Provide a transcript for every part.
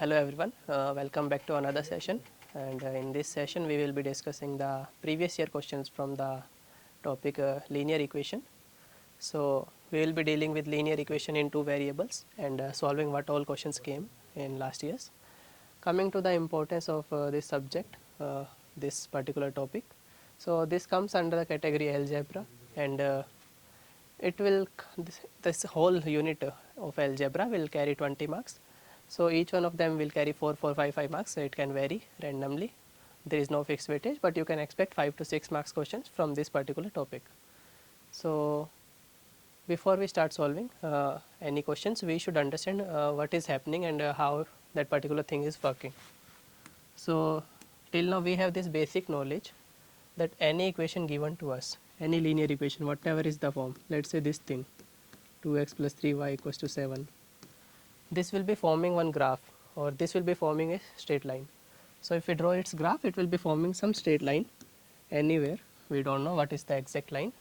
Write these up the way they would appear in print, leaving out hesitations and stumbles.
Hello everyone, welcome back to another session, and in this session we will be discussing the previous year questions from the topic linear equation. So we will be dealing with linear equation in two variables and solving what all questions came in last years. Coming to the importance of this subject, this particular topic. So this comes under the category algebra, and it will this whole unit of algebra will carry 20 marks. So each one of them will carry 4 4 5 5 marks, so it can vary randomly. There is no fixed weightage, but you can expect 5 to 6 marks questions from this particular topic. So before we start solving any questions, we should understand what is happening and how that particular thing is working. So till now we have this basic knowledge that any equation given to us, any linear equation, whatever is the form, let's say this thing, 2x plus 3y equals to 7, this will be forming one graph, or this will be forming a straight line. So if we draw its graph, it will be forming some straight line anywhere, we don't know what is the exact line.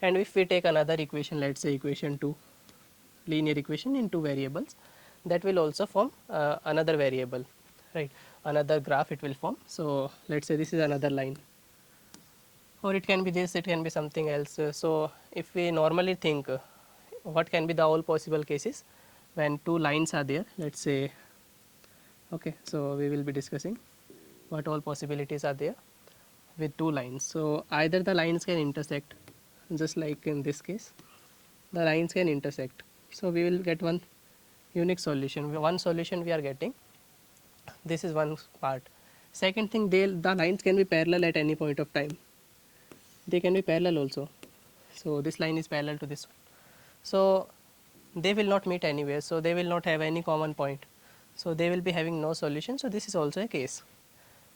And if we take another equation, let's say equation 2, linear equation in two variables, that will also form another variable, right, another graph it will form. So let's say this is another line, or it can be this, it can be something else. So if we normally think what can be the all possible cases when two lines are there, let's say, okay, so we will be discussing what all possibilities are there with two lines. So either the lines can intersect, just like in this case, the lines can intersect. So we will get one unique solution. One solution we are getting, this is one part. Second thing, the lines can be parallel at any point of time. They can be parallel also. So this line is parallel to this one. So they will not meet anywhere. So they will not have any common point. So they will be having no solution. So this is also a case.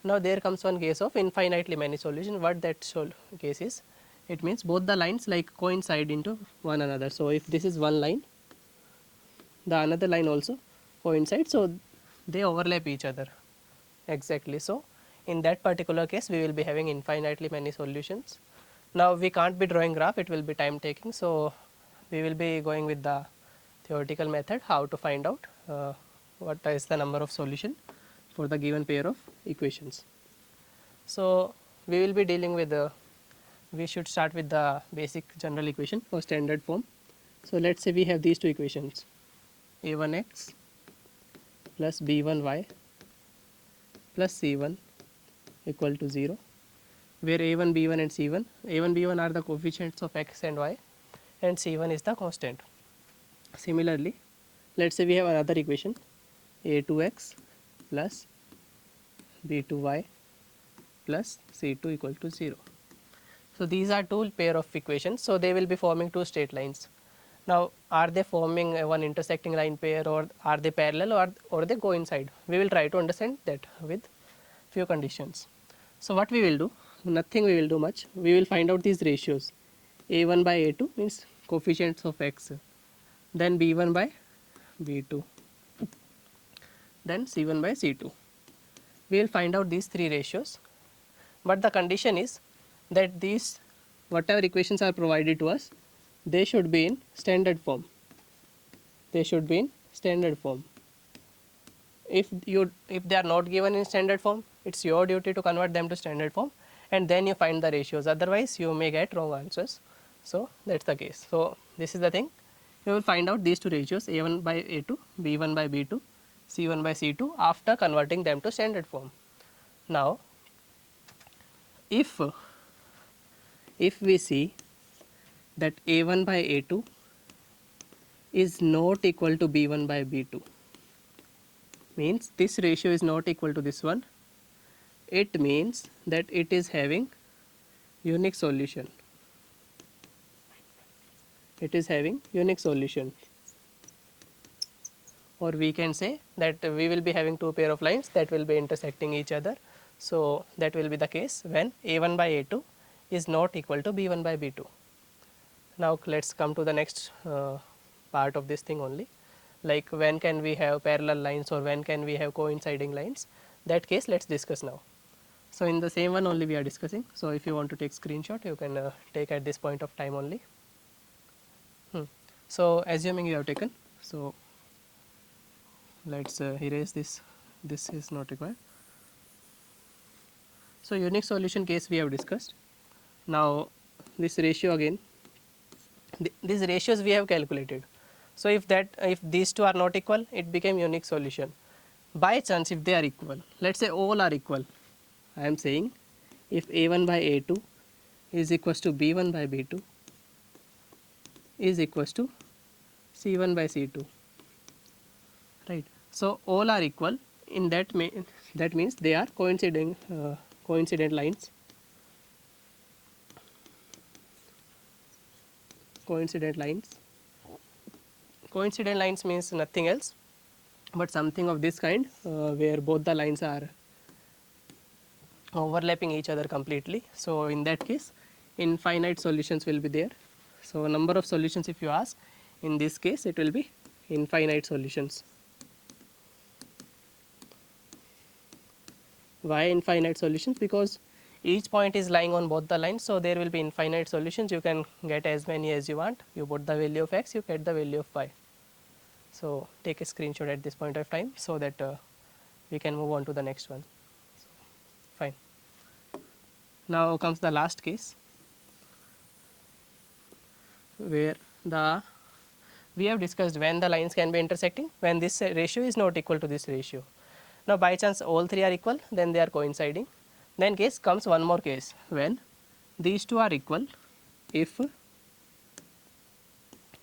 Now there comes one case of infinitely many solutions. What that case is? It means both the lines like coincide into one another. So if this is one line, the another line also coincides. So they overlap each other exactly. So in that particular case, we will be having infinitely many solutions. Now we can't be drawing graph, it will be time taking. So we will be going with the theoretical method, how to find out what is the number of solution for the given pair of equations. So we will be dealing with we should start with the basic general equation or standard form. So let's say we have these two equations, a1x plus b1y plus c1 equal to 0, where a1, b1 and c1, a1, b1 are the coefficients of x and y, and c1 is the constant. Similarly, let's say we have another equation, a2x plus b2y plus c2 equal to 0. So these are two pair of equations, so they will be forming two straight lines. Now are they forming one intersecting line pair, or are they parallel, or they coincide? We will try to understand that with few conditions. So what we will do, nothing we will do much, we will find out these ratios. a1 by a2 means coefficients of x, then b1 by b2, then c1 by c2. We will find out these three ratios, but the condition is that these whatever equations are provided to us, they should be in standard form. They should be in standard form. If they are not given in standard form, it's your duty to convert them to standard form, and then you find the ratios. Otherwise, you may get wrong answers. So that's the case. So this is the thing. You will find out these two ratios, a1 by a2, b1 by b2, c1 by c2, after converting them to standard form. Now, if we see that a1 by a2 is not equal to b1 by b2, means this ratio is not equal to this one, it means that it is having unique solution. It is having unique solution, or we can say that we will be having two pair of lines that will be intersecting each other. So that will be the case when a1 by a2 is not equal to b1 by b2. Now let's come to the next part of this thing only, like when can we have parallel lines, or when can we have coinciding lines. That case let's discuss now. So in the same one only we are discussing. So if you want to take screenshot, you can take at this point of time only. So assuming you have taken, so let's erase this, this is not required. So unique solution case we have discussed. Now this ratio again, these ratios we have calculated. So if these two are not equal, it became unique solution. By chance if they are equal, let's say all are equal, I am saying if A1 by A2 is equals to B1 by B2 is equals to C1 by C2, right. So all are equal, in that that means they are coincident lines, coincident lines. Coincident lines means nothing else but something of this kind where both the lines are overlapping each other completely. So in that case infinite solutions will be there. So number of solutions if you ask, in this case it will be infinite solutions. Why infinite solutions? Because each point is lying on both the lines, so there will be infinite solutions. You can get as many as you want. You put the value of x, you get the value of y. So take a screenshot at this point of time so that we can move on to the next one. So, fine. Now comes the last case where we have discussed when the lines can be intersecting, when this ratio is not equal to this ratio. Now by chance all three are equal, then they are coinciding. Then case comes one more case when these two are equal, if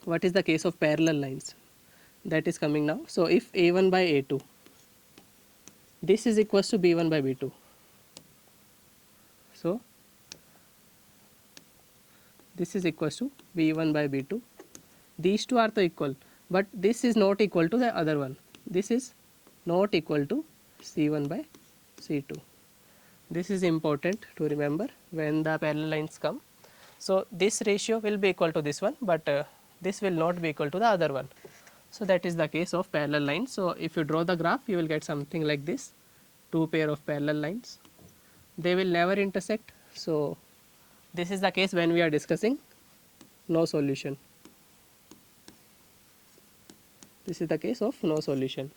what is the case of parallel lines, that is coming now. So if A1 by A2 this is equals to B1 by B2, so this is equals to B1 by B2, these two are the equal, but this is not equal to the other one, this is not equal to C1 by C2. This is important to remember when the parallel lines come. So this ratio will be equal to this one, but this will not be equal to the other one. So that is the case of parallel lines. So if you draw the graph, you will get something like this, two pair of parallel lines, they will never intersect. So this is the case when we are discussing no solution. This is the case of no solution.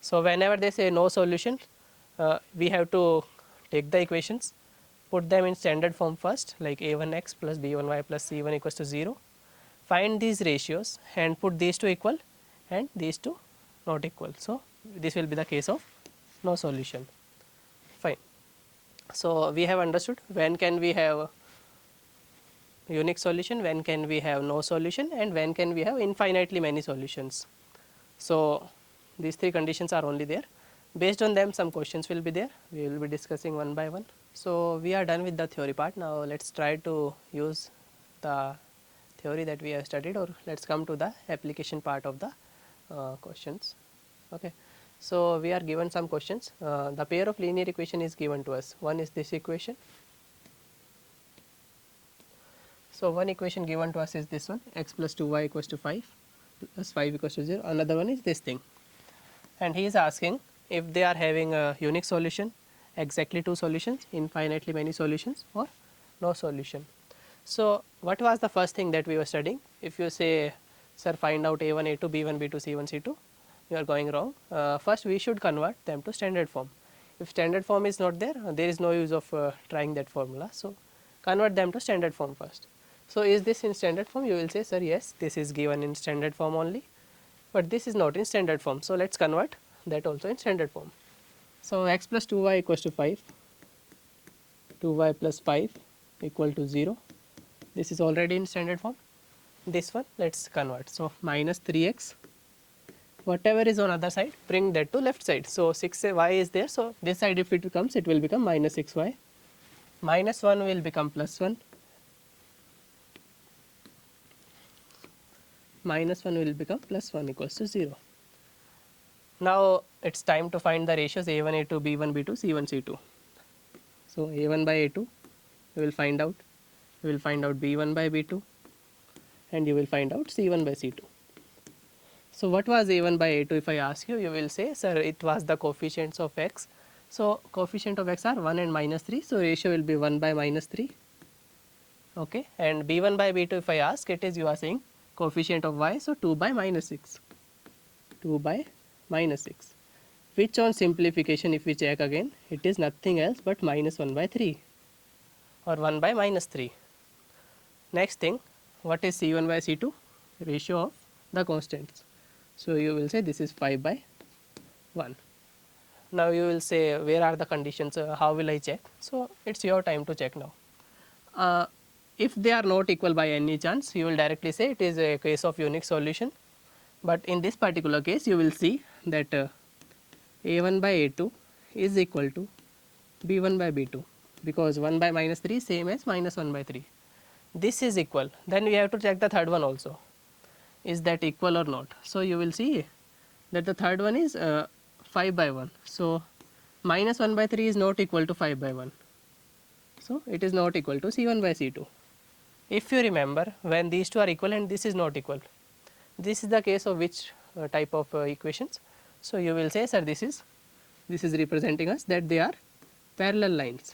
So whenever they say no solution, we have to take the equations, put them in standard form first, like a1x plus b1y plus c1 equals to 0. Find these ratios and put these two equal and these two not equal. So this will be the case of no solution. Fine. So we have understood when can we have unique solution, when can we have no solution, and when can we have infinitely many solutions. So these three conditions are only there. Based on them some questions will be there, we will be discussing one by one. So we are done with the theory part. Now let's try to use the theory that we have studied, or let's come to the application part of the questions. Okay. So we are given some questions. The pair of linear equation is given to us. One is this equation. So one equation given to us is this one, x plus 2y equals to 5 plus 5 equals to 0. Another one is this thing, and he is asking if they are having a unique solution, exactly two solutions, infinitely many solutions, or no solution. So what was the first thing that we were studying? If you say, sir, find out a1, a2, b1, b2, c1, c2, you are going wrong. First we should convert them to standard form. If standard form is not there, there is no use of trying that formula. So convert them to standard form first. So is this in standard form? You will say, sir, yes, this is given in standard form only, but this is not in standard form. So let's convert that also in standard form. So x plus 2y equals to 5, 2y plus 5 equal to 0. This is already in standard form. This one let's convert. So minus 3x, whatever is on other side, bring that to left side. So 6y is there, so this side if it comes, it will become minus 6y. Minus 1 will become plus 1. Minus 1 will become plus 1 equals to 0. Now it's time to find the ratios a1, a2, b1, b2, c1, c2. So a1 by a2 you will find out, you will find out b1 by b2, and you will find out c1 by c2. So what was a1 by a2? If I ask you, you will say, sir, it was the coefficients of x. So coefficient of x are 1 and minus 3, so ratio will be 1 by minus 3. Okay, and b1 by b2 if I ask, it is, you are saying coefficient of y, so 2 by minus 6. 2 by minus 6, which on simplification if we check again, it is nothing else but minus 1 by 3 or 1 by minus 3. Next thing, what is C1 by C2? Ratio of the constants. So, you will say this is 5 by 1. Now, you will say where are the conditions, how will I check? So, it is your time to check now. If they are not equal by any chance, you will directly say it is a case of unique solution, but in this particular case you will see that a1 by a2 is equal to b1 by b2, because 1 by minus 3 same as minus 1 by 3. This is equal, then we have to check the third one also, is that equal or not. So, you will see that the third one is 5 by 1. So, minus 1 by 3 is not equal to 5 by 1. So, it is not equal to C1 by C2. If you remember, when these two are equal and this is not equal, this is the case of which type of equations. So, you will say, sir, this is representing us that they are parallel lines,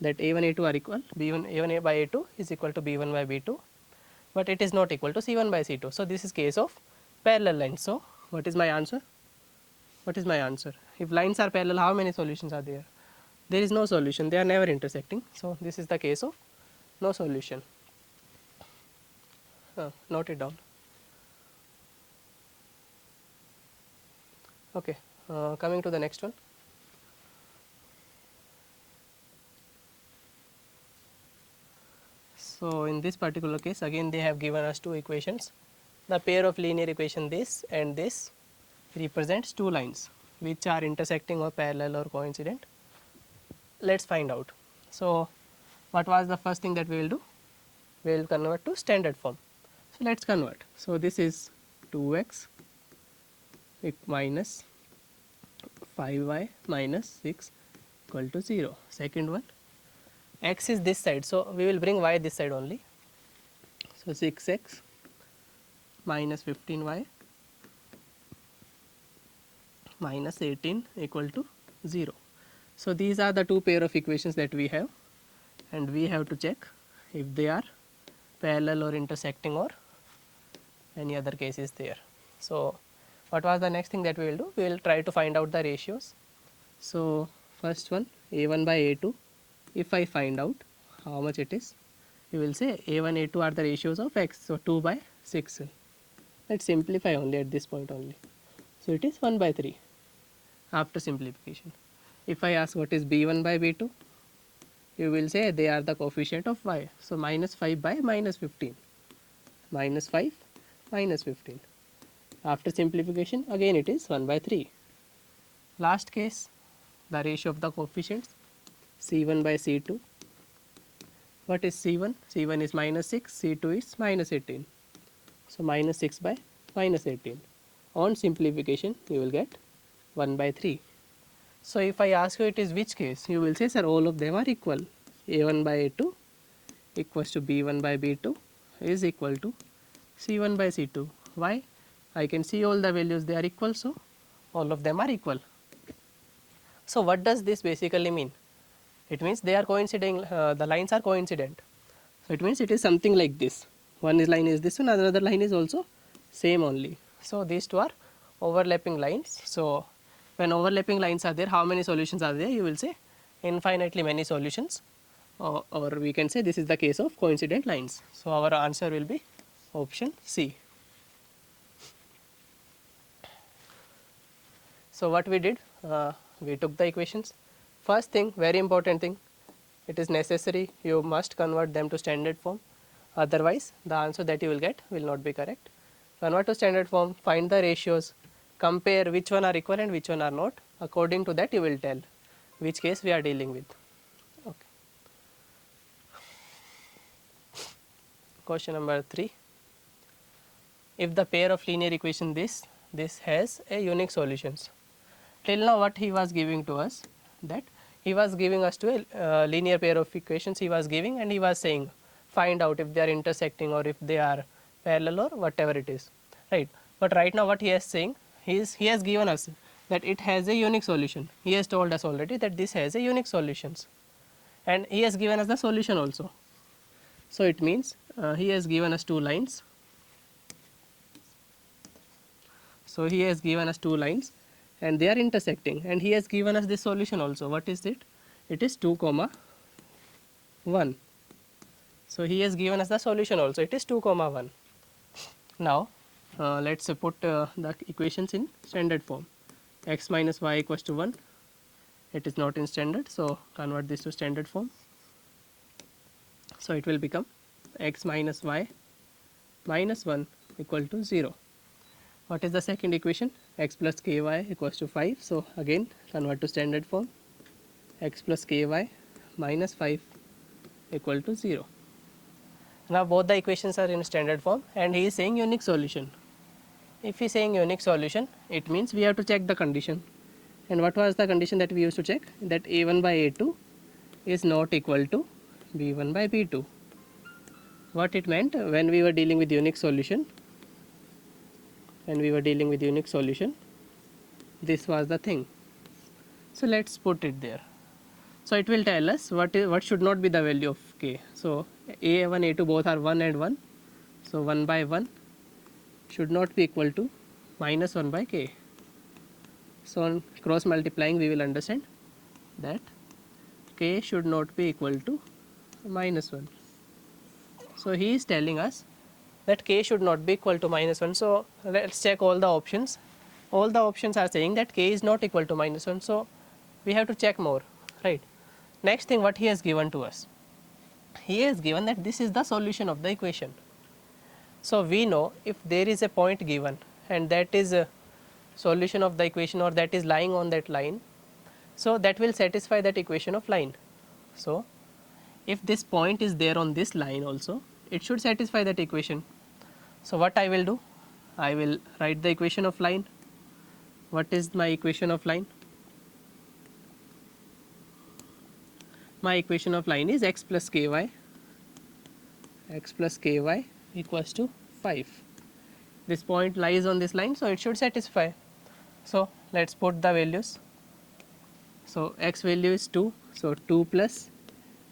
that a1 a2 are equal, b1 a1 by a2 is equal to b1 by b2, but it is not equal to C1 by C2. So, this is case of parallel lines. So, what is my answer? What is my answer? If lines are parallel, how many solutions are there? There is no solution, they are never intersecting. So, this is the case of no solution. Note it down. Okay, coming to the next one. So, in this particular case again they have given us two equations. The pair of linear equation this and this represents two lines which are intersecting or parallel or coincident. Let us find out. So, what was the first thing that we will do? We will convert to standard form. So, let us convert. So, this is 2x minus 5y minus 6 equal to 0. Second one, x is this side. So, we will bring y this side only. So, 6x minus 15y minus 18 equal to 0. So, these are the two pair of equations that we have, and we have to check if they are parallel or intersecting or any other case is there. So, what was the next thing that we will do? We will try to find out the ratios. So, first one a1 by a2, if I find out how much it is, you will say a1 a2 are the ratios of x. So, 2 by 6. Let us simplify only at this point only. So, it is 1 by 3 after simplification. If I ask what is b1 by b2, you will say they are the coefficient of y. So, minus 5 by minus 15, minus 5 minus 15. After simplification again it is 1 by 3. Last case, the ratio of the coefficients C1 by C2. What is C1? C1 is minus 6, C2 is minus 18. So, minus 6 by minus 18. On simplification you will get 1 by 3. So, if I ask you it is which case, you will say, sir, all of them are equal. A1 by A2 equals to B1 by B2 is equal to C1 by C2. Why? I can see all the values, they are equal, so all of them are equal. So, what does this basically mean? It means they are coinciding, the lines are coincident. So, it means it is something like this. One line is this one, another line is also same only. So, these two are overlapping lines. So, when overlapping lines are there, how many solutions are there? You will say infinitely many solutions, or we can say this is the case of coincident lines. So, our answer will be option C. So, what we did? We took the equations. First thing, very important thing, it is necessary you must convert them to standard form, otherwise the answer that you will get will not be correct. Convert to standard form, find the ratios, compare which one are equal and which one are not. According to that you will tell which case we are dealing with. Okay. Question number 3. If the pair of linear equation this has a unique solutions. Till now what he was giving to us, that he was giving us to a linear pair of equations he was giving, and he was saying find out if they are intersecting or if they are parallel or whatever it is, right. But right now what he is saying, he has given us that it has a unique solution. He has told us already that this has a unique solutions, and he has given us the solution also. So, it means he has given us two lines. So he has given us two lines and they are intersecting, and he has given us this solution also. What is it? It is 2 comma 1. So he has given us the solution also, it is 2 comma 1. Now let's put the equations in standard form. X minus y equals to 1, it is not in standard, so convert this to standard form. So it will become x minus y minus 1 equal to 0. What is the second equation? X plus ky equals to 5. So again convert to standard form. X plus ky minus 5 equal to 0. Now both the equations are in standard form and he is saying unique solution. If he is saying unique solution, it means we have to check the condition. And what was the condition that we used to check? That a1 by a2 is not equal to b1 by b2. What it meant when we were dealing with unique solution, this was the thing. So let's put it there. So it will tell us what should not be the value of k. So a1 a2 both are 1 and 1, so 1 by 1 should not be equal to minus 1 by k. So on cross multiplying we will understand that k should not be equal to minus 1. So he is telling us that k should not be equal to minus 1. So let's check all the options. All the options are saying that k is not equal to minus 1. So we have to check more, right? Next thing, what he has given to us? He has given that this is the solution of the equation. So we know if there is a point given and that is a solution of the equation, or that is lying on that line, so that will satisfy that equation of line. So if this point is there on this line also, it should satisfy that equation. So what I will do? I will write the equation of line. What is my equation of line? My equation of line is x plus ky equals to 5. This point lies on this line, so it should satisfy. So let's put the values. So x value is 2, so 2 plus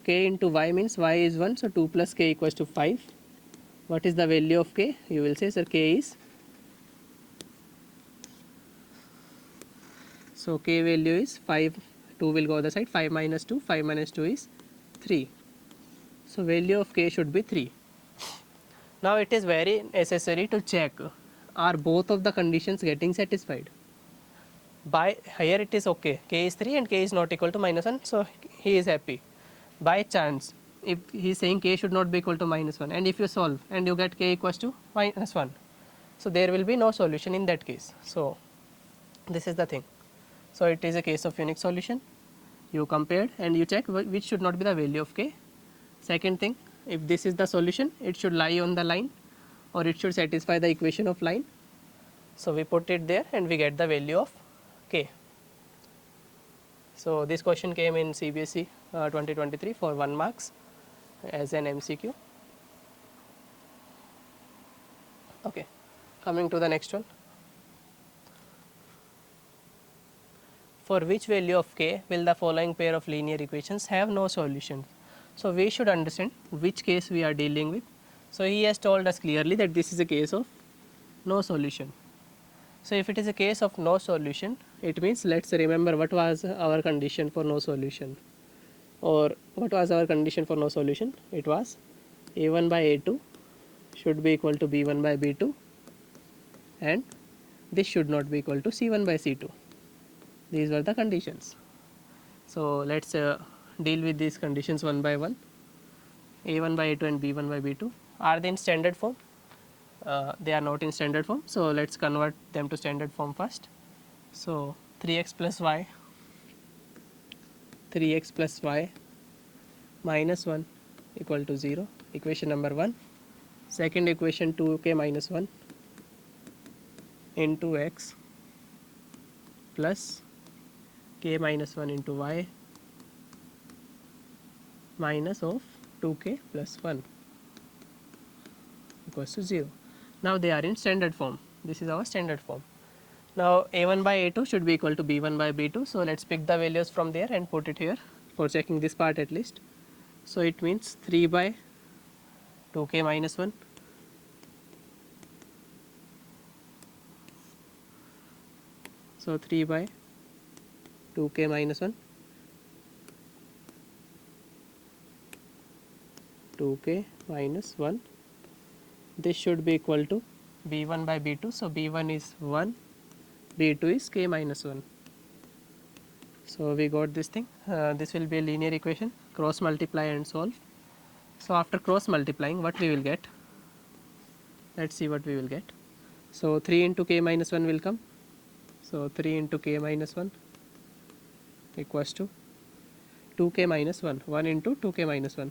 k into y means y is 1, so 2 plus k equals to 5. What is the value of k? You will say, sir, k is, so k value is 5, 2 will go other side, 5 minus 2 is 3. So value of k should be 3. Now it is very necessary to check, are both of the conditions getting satisfied? By here it is okay, k is 3 and k is not equal to minus 1, so he is happy. By chance, if he is saying k should not be equal to minus 1, and if you solve and you get k equals to minus 1, so there will be no solution in that case. So this is the thing. So it is a case of unique solution. You compared and you check which should not be the value of k. Second thing, if this is the solution, it should lie on the line, or it should satisfy the equation of line. So we put it there and we get the value of k. So this question came in CBSE 2023 for 1 marks as an MCQ. Okay, coming to the next one. For which value of k will the following pair of linear equations have no solution? So we should understand which case we are dealing with. So he has told us clearly that this is a case of no solution. So if it is a case of no solution, it means, let's remember what was our condition for no solution, or what was our condition for no solution? It was a1 by a2 should be equal to b1 by b2, and this should not be equal to c1 by c2. These were the conditions. So let's deal with these conditions one by one. a1 by a2 and b1 by b2, are they in standard form? They are not in standard form, so let's convert them to standard form first. So 3x plus y minus 1 equal to 0, equation number 1. Second equation, 2k minus 1 into x plus k minus 1 into y minus of 2k plus 1 equals to 0. Now they are in standard form. This is our standard form. Now a1 by a2 should be equal to b1 by b2. So let's pick the values from there and put it here for checking this part at least. So it means 3 by 2k minus 1 So 3 by 2k minus 1, 2k minus 1. This should be equal to b1 by b2. So b1 is 1, b2 is k minus 1. So we got this thing. This will be a linear equation. Cross multiply and solve. So after cross multiplying, what we will get? Let's see what we will get. So 3 into k minus 1 will come. So 3 into k minus 1 equals to 2k minus 1. 1 into 2k minus 1.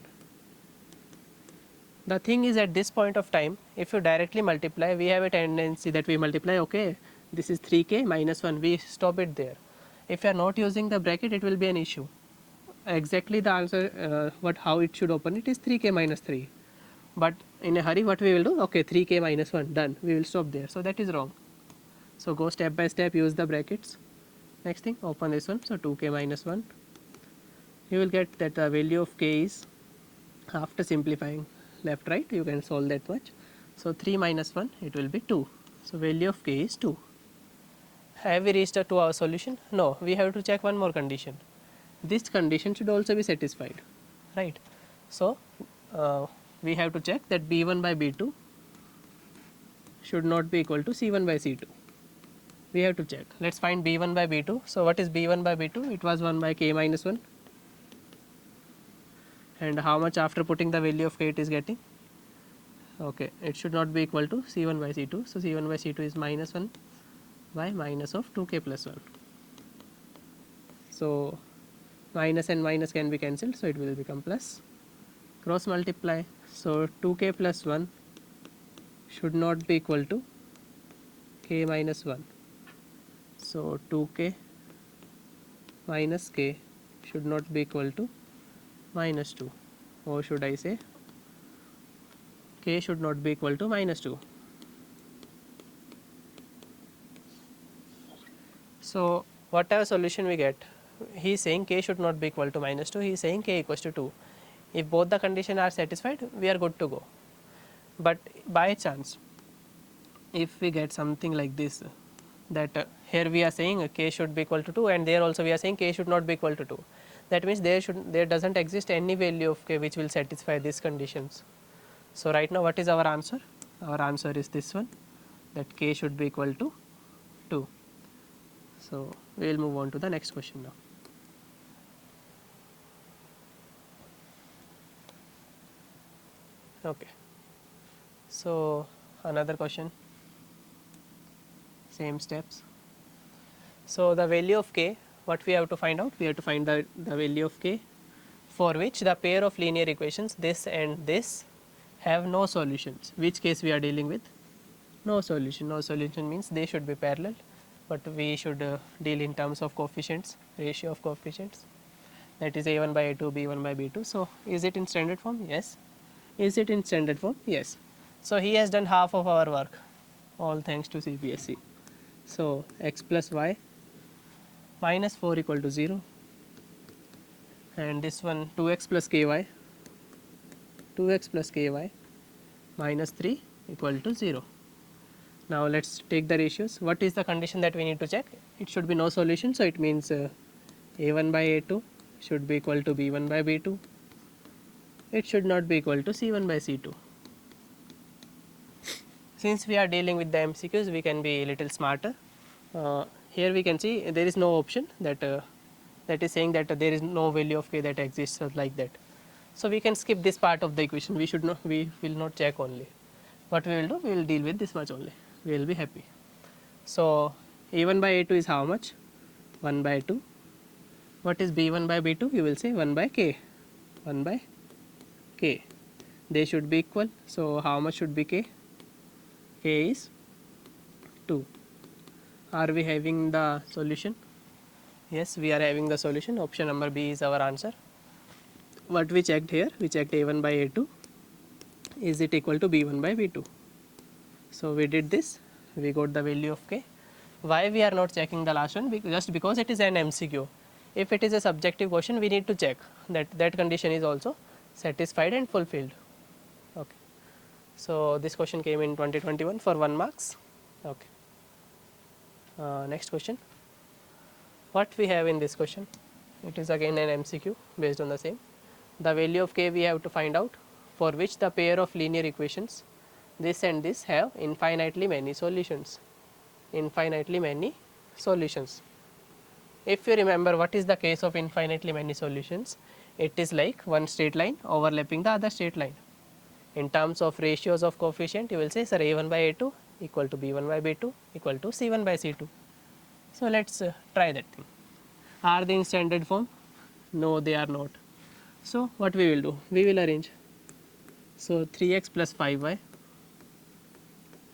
The thing is, at this point of time, if you directly multiply, we have a tendency that we multiply, okay, this is 3k minus 1, we stop it there. If you are not using the bracket, it will be an issue. Exactly the answer, how it should open it is 3k minus 3. But in a hurry, what we will do? Okay, 3k minus 1, done. We will stop there. So that is wrong. So go step by step, use the brackets. Next thing, open this one. So 2k minus 1. You will get that the value of k is, after simplifying left right, you can solve that much. So 3 minus 1, it will be 2. So value of k is 2. Have we reached to our solution? No, we have to check one more condition. This condition should also be satisfied, right? So we have to check that b1 by b2 should not be equal to c1 by c2. We have to check. Let's find b1 by b2. So what is b1 by b2? It was 1 by k minus 1. And how much after putting the value of k it is getting? Okay, it should not be equal to c1 by c2. So c1 by c2 is minus 1 by minus of 2k plus 1. So minus and minus can be cancelled, so it will become plus. Cross multiply. So 2k plus 1 should not be equal to k minus 1. So 2k minus k should not be equal to minus 2, or should I say k should not be equal to minus 2. So whatever solution we get, he is saying k should not be equal to minus 2, he is saying k equals to 2. If both the conditions are satisfied, we are good to go. But by chance, if we get something like this, that here we are saying k should be equal to 2, and there also we are saying k should not be equal to 2. That means there doesn't exist any value of k which will satisfy these conditions. So right now what is our answer? Our answer is this one, that k should be equal to 2. So we will move on to the next question now. Okay. So another question, same steps. So the value of k, what we have to find out? We have to find the value of k for which the pair of linear equations this and this have no solutions. Which case we are dealing with? No solution. No solution means they should be parallel, but we should deal in terms of coefficients, ratio of coefficients, that is a1 by a2, b1 by b2. So is it in standard form? Yes. Is it in standard form? Yes. So he has done half of our work, all thanks to CBSE. So x plus y minus 4 equal to 0, and this one 2x plus ky, 2x plus ky minus 3 equal to 0. Now let's take the ratios. What is the condition that we need to check? It should be no solution, so it means a1 by a2 should be equal to b1 by b2. It should not be equal to c1 by c2. Since we are dealing with the MCQs, we can be a little smarter. Here we can see there is no option that is saying that there is no value of k that exists like that. So we can skip this part of the equation. We will not check only. What we will do? We will deal with this much only. We will be happy. So a1 by a2 is how much? 1 by 2. What is b1 by b2? You will say 1 by k. 1 by k. They should be equal. So how much should be k? K is 2. Are we having the solution? Yes, we are having the solution. Option number B is our answer. What we checked here? We checked a1 by a2. Is it equal to b1 by b2? So we did this. We got the value of k. Why we are not checking the last one? Just because it is an MCQ. If it is a subjective question, we need to check that that condition is also satisfied and fulfilled. Okay. So this question came in 2021 for 1 marks. Okay. Next question. what we have in this question, it is again an MCQ based on the same. The value of k we have to find out, for which the pair of linear equations this and this have infinitely many solutions. Infinitely many solutions. If you remember what is the case of infinitely many solutions, it is like one straight line overlapping the other straight line. In terms of ratios of coefficient, you will say sir a1 by a2 equal to b1 by b2 equal to c1 by c2. So, let us try that thing. Are they in standard form? No, they are not. So, what we will do? We will arrange. So, 3x plus 5y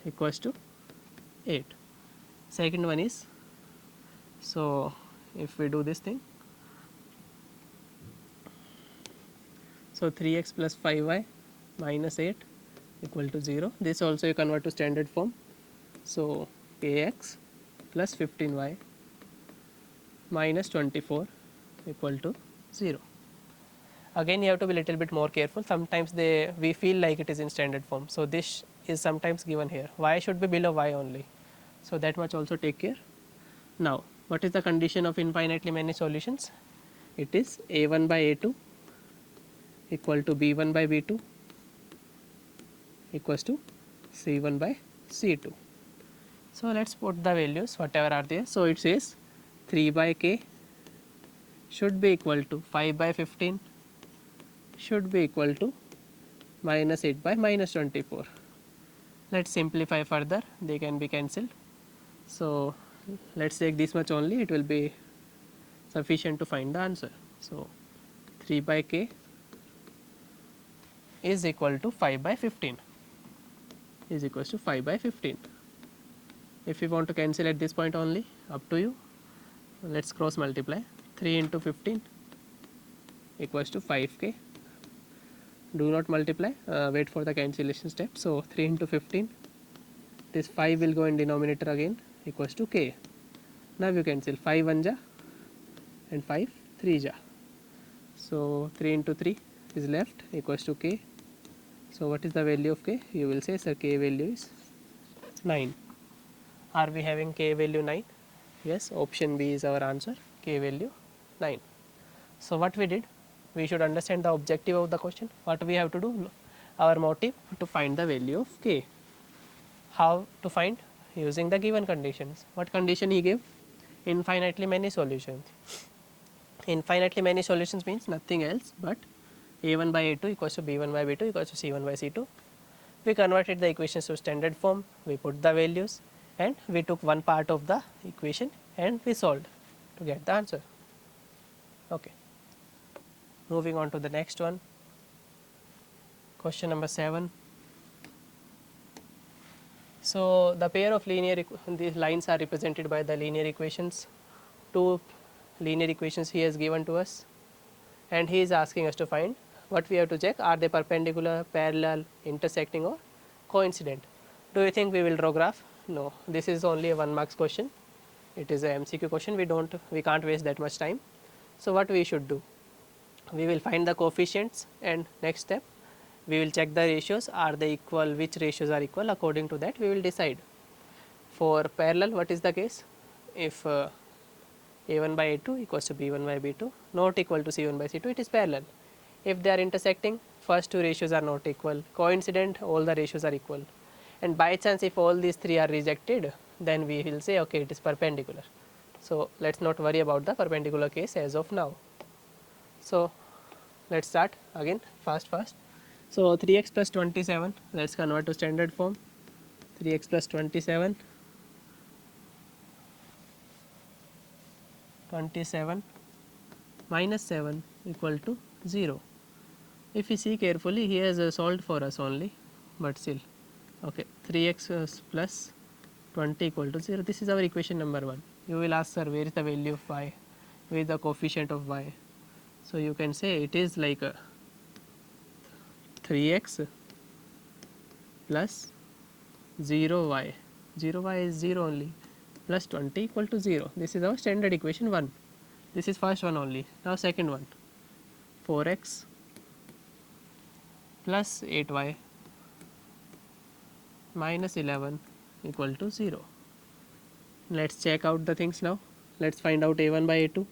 equals to 8. Second one is, so if we do this thing, so 3x plus 5y minus 8 equal to 0. This also you convert to standard form. So, ax plus 15y minus 24 equal to 0. Again you have to be little bit more careful, sometimes we feel like it is in standard form. So, this is sometimes given here, y should be below y only. So, that much also take care. Now, what is the condition of infinitely many solutions? It is a1 by a2 equal to b1 by b2 equals to c1 by c2. So, let us put the values whatever are there. So, it says 3 by k should be equal to 5 by 15 should be equal to minus 8 by minus 24. Let us simplify further, they can be cancelled. So, let us take this much only, it will be sufficient to find the answer. So, 3 by k is equal to 5 by 15 is equals to 5 by 15. If you want to cancel at this point only, up to you. Let us cross multiply. 3 into 15 equals to 5k. Do not multiply, wait for the cancellation step. So, 3 into 15, this 5 will go in denominator again equals to k. Now, you cancel 5 1 ja and 5 3 ja. So, 3 into 3 is left equals to k. So, what is the value of k? You will say sir k value is 9. Are we having k value 9? Yes, option B is our answer, k value 9. So, what we did? We should understand the objective of the question. What we have to do? Our motive to find the value of k. How to find? Using the given conditions. What condition he gave? Infinitely many solutions. Infinitely many solutions means nothing else but a1 by a2 equals to b1 by b2 equals to c1 by c2. We converted the equations to standard form, we put the values and we took one part of the equation and we solved to get the answer. Okay. Moving on to the next one, question number 7. So, the pair of these lines are represented by the linear equations. Two linear equations he has given to us and he is asking us to find what we have to check, are they perpendicular, parallel, intersecting or coincident. Do you think we will draw graph? No, this is only a 1 marks question, it is a MCQ question, we can't waste that much time. So, what we should do? We will find the coefficients and next step we will check the ratios, are they equal, which ratios are equal, according to that we will decide. For parallel, what is the case? If a1 by a2 equals to b1 by b2 not equal to c1 by c2, it is parallel. If they are intersecting, first two ratios are not equal, coincident, all the ratios are equal, and by chance if all these three are rejected, then we will say okay it is perpendicular. So, let us not worry about the perpendicular case as of now. So, let us start again fast. So, 3x plus 27, let us convert to standard form. 3x plus 27 minus 7 equal to 0. If you see carefully, he has solved for us only, but still okay. 3x plus 20 equal to 0, this is our equation number 1. You will ask sir where is the value of y, where is the coefficient of y. So, you can say it is like 3x plus 0y, 0y is 0 only, plus 20 equal to 0. This is our standard equation 1. This is first one only. Now, second one, 4x plus 8y minus 11 equal to 0. Let us check out the things now. let's find out a1 by a2.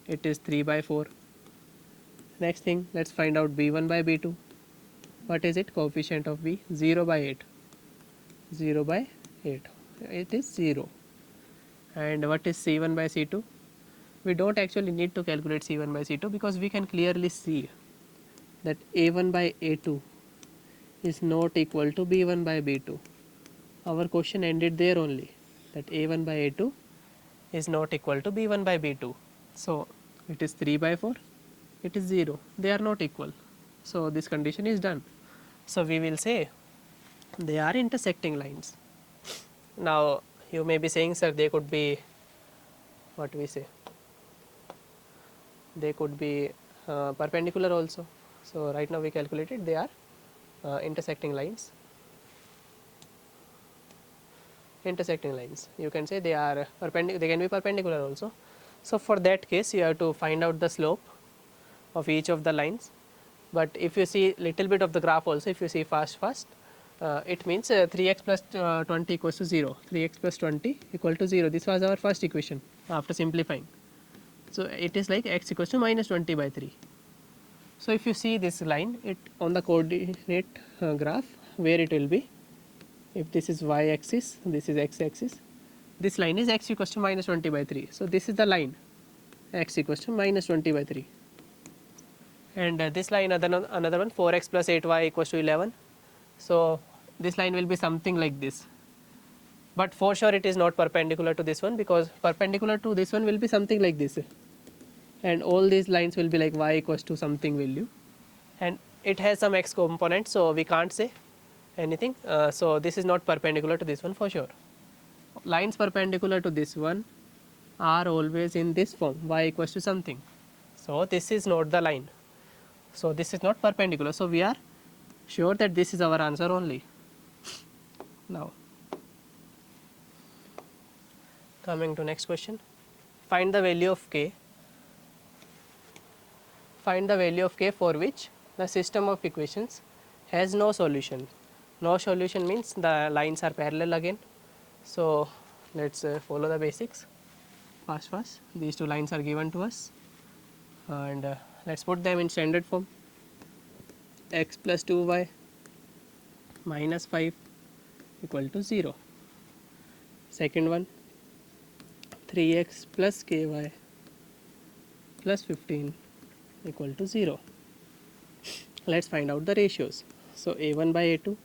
It is 3 by 4. Next thing, let's find out b1 by b2. What is it? Coefficient of b, 0 by 8. 0 by 8. It is 0. And what is c1 by c2? We don't actually need to calculate c1 by c2 because we can clearly see that a1 by a2 is not equal to b1 by b2. Our question ended there only, that a1 by a2 is not equal to b1 by b2. So it is 3 by 4, it is 0, they are not equal. So this condition is done. So we will say they are intersecting lines. Now you may be saying, sir, they could be, what we say, they could be perpendicular also. So right now we calculated they are intersecting lines. Intersecting lines, you can say they are perpendicular, they can be perpendicular also. So for that case you have to find out the slope of each of the lines. But if you see little bit of the graph also, if you see fast, it means 3x plus 20 equals to 0, 3x plus 20 equal to 0. This was our first equation after simplifying. So it is like x equals to minus 20 by 3. So if you see this line, it on the coordinate graph, where it will be, if this is y axis, this is x axis, this line is x equals to minus 20 by 3. So this is the line, x equals to minus 20 by 3. And this line, another one, 4x plus 8y equals to 11. So this line will be something like this. But for sure it is not perpendicular to this one, because perpendicular to this one will be something like this. And all these lines will be like y equals to something value. And it has some x component, so we can't say anything. So this is not perpendicular to this one for sure. Lines perpendicular to this one are always in this form, y equals to something. So this is not the line. So this is not perpendicular. So we are sure that this is our answer only. Now coming to next question. Find the value of k. Find the value of k for which the system of equations has no solution. No solution means the lines are parallel again. So let's follow the basics. Fast. These two lines are given to us, and let's put them in standard form. X plus 2y minus 5 equal to 0. Second one, 3x plus ky plus 15 equal to 0. Let's find out the ratios. So a1 by a2,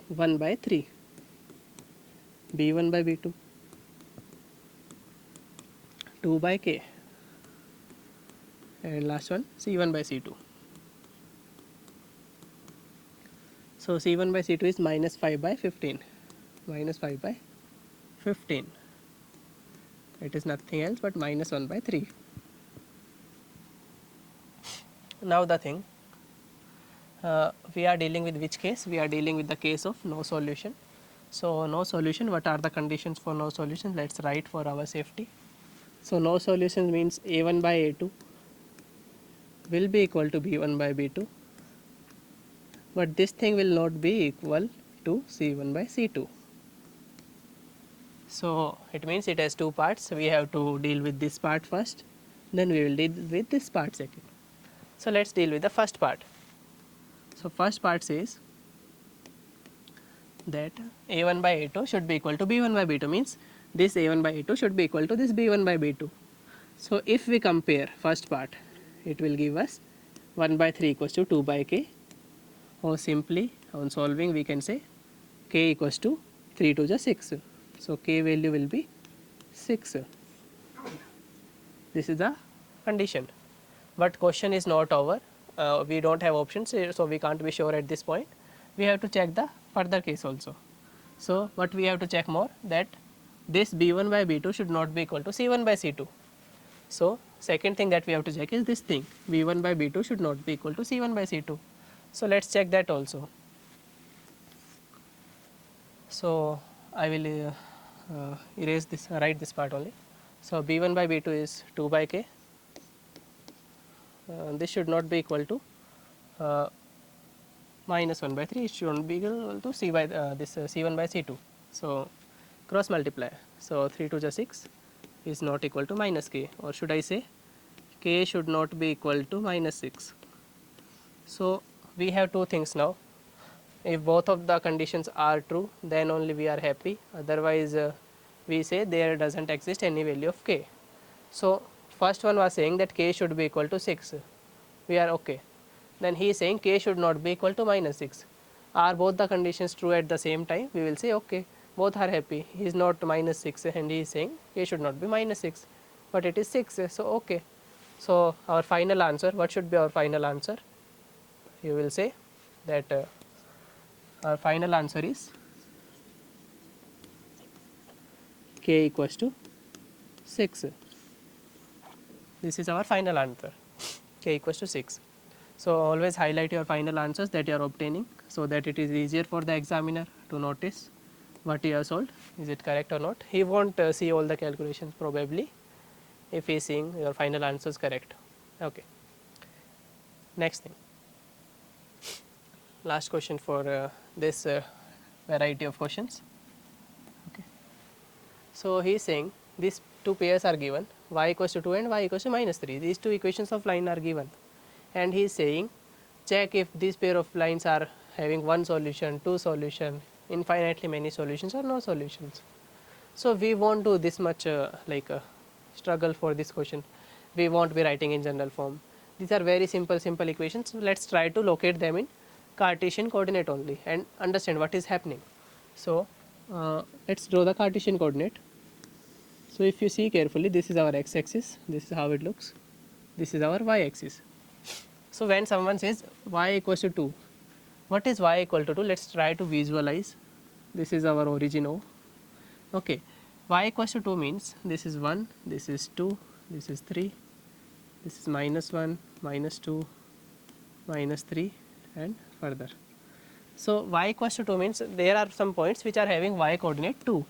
1 by 3, b1 by b2, 2 by k, and last one c1 by c2. So c1 by c2 is minus 5 by 15, minus 5 by 15. It is nothing else but minus 1 by 3. Now the thing, we are dealing with which case? We are dealing with the case of no solution. So no solution, what are the conditions for no solution? Let's write for our safety. So no solution means a1 by a2 will be equal to b1 by b2, but this thing will not be equal to c1 by c2. So it means it has two parts. We have to deal with this part first, then we will deal with this part second. So let's deal with the first part. So first part says that a1 by a2 should be equal to b1 by b2, means this a1 by a2 should be equal to this b1 by b2. So if we compare first part, it will give us 1 by 3 equals to 2 by k, or simply on solving we can say k equals to 3 to the 6. So k value will be 6. This is the condition, but question is not over. We don't have options, so we can't be sure at this point. We have to check the further case also. So what we have to check more, that this b1 by b2 should not be equal to c1 by c2. So second thing that we have to check is this thing, b1 by b2 should not be equal to c1 by c2. So let's check that also. So I will erase this, write this part only. So b1 by b2 is 2 by k. This should not be equal to minus 1 by 3. It should not be equal to c by this c1 by c2. So cross multiply. So 3 to the 6 is not equal to minus k, or should I say k should not be equal to minus 6. So we have two things now. If both of the conditions are true, then only we are happy, otherwise we say there does not exist any value of k. So first one was saying that k should be equal to 6, we are okay. Then he is saying k should not be equal to minus 6. Are both the conditions true at the same time? We will say okay, both are happy. He is not minus 6 and he is saying k should not be minus 6, but it is 6, so okay. So our final answer, what should be our final answer? You will say that our final answer is k equals to 6. This is our final answer, k equals to 6. So always highlight your final answers that you are obtaining, so that it is easier for the examiner to notice what you have solved, is it correct or not. He won't see all the calculations probably if he is seeing your final answers correct. Okay. Next thing, last question for this variety of questions. Okay. So he is saying these two pairs are given, y equals to 2 and y equals to minus 3. These two equations of line are given, and he is saying check if this pair of lines are having one solution, two solution, infinitely many solutions, or no solutions. So we won't do this much struggle for this question. We won't be writing in general form. These are very simple equations. So let's try to locate them in Cartesian coordinate only and understand what is happening. So let's draw the Cartesian coordinate. So if you see carefully, this is our x axis, this is how it looks, this is our y axis. So when someone says y equals to 2, what is y equal to 2? Let's try to visualize. This is our origin O. Okay, y equals to 2 means this is 1, this is 2, this is 3, this is minus 1, minus 2, minus 3, and further. So y equals to 2 means there are some points which are having y coordinate 2.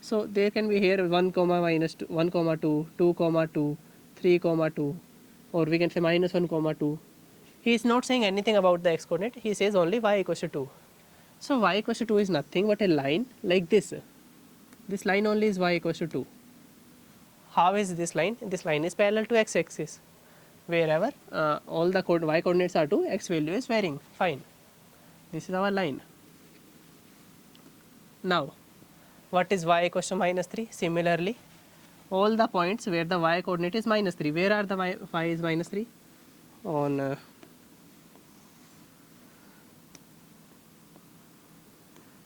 So there can be here 1 comma minus 2, 1 comma 2, 2 comma 2, 3 comma 2, or we can say minus 1 comma 2. He is not saying anything about the x coordinate, he says only y equals to 2. So y equals to 2 is nothing but a line like this. This line only is y equals to 2. How is this line? This line is parallel to x axis. Wherever all the y coordinates are 2, x value is varying, fine. This is our line. Now what is y equals to minus 3? Similarly, all the points where the y coordinate is minus 3, where are the y is minus 3?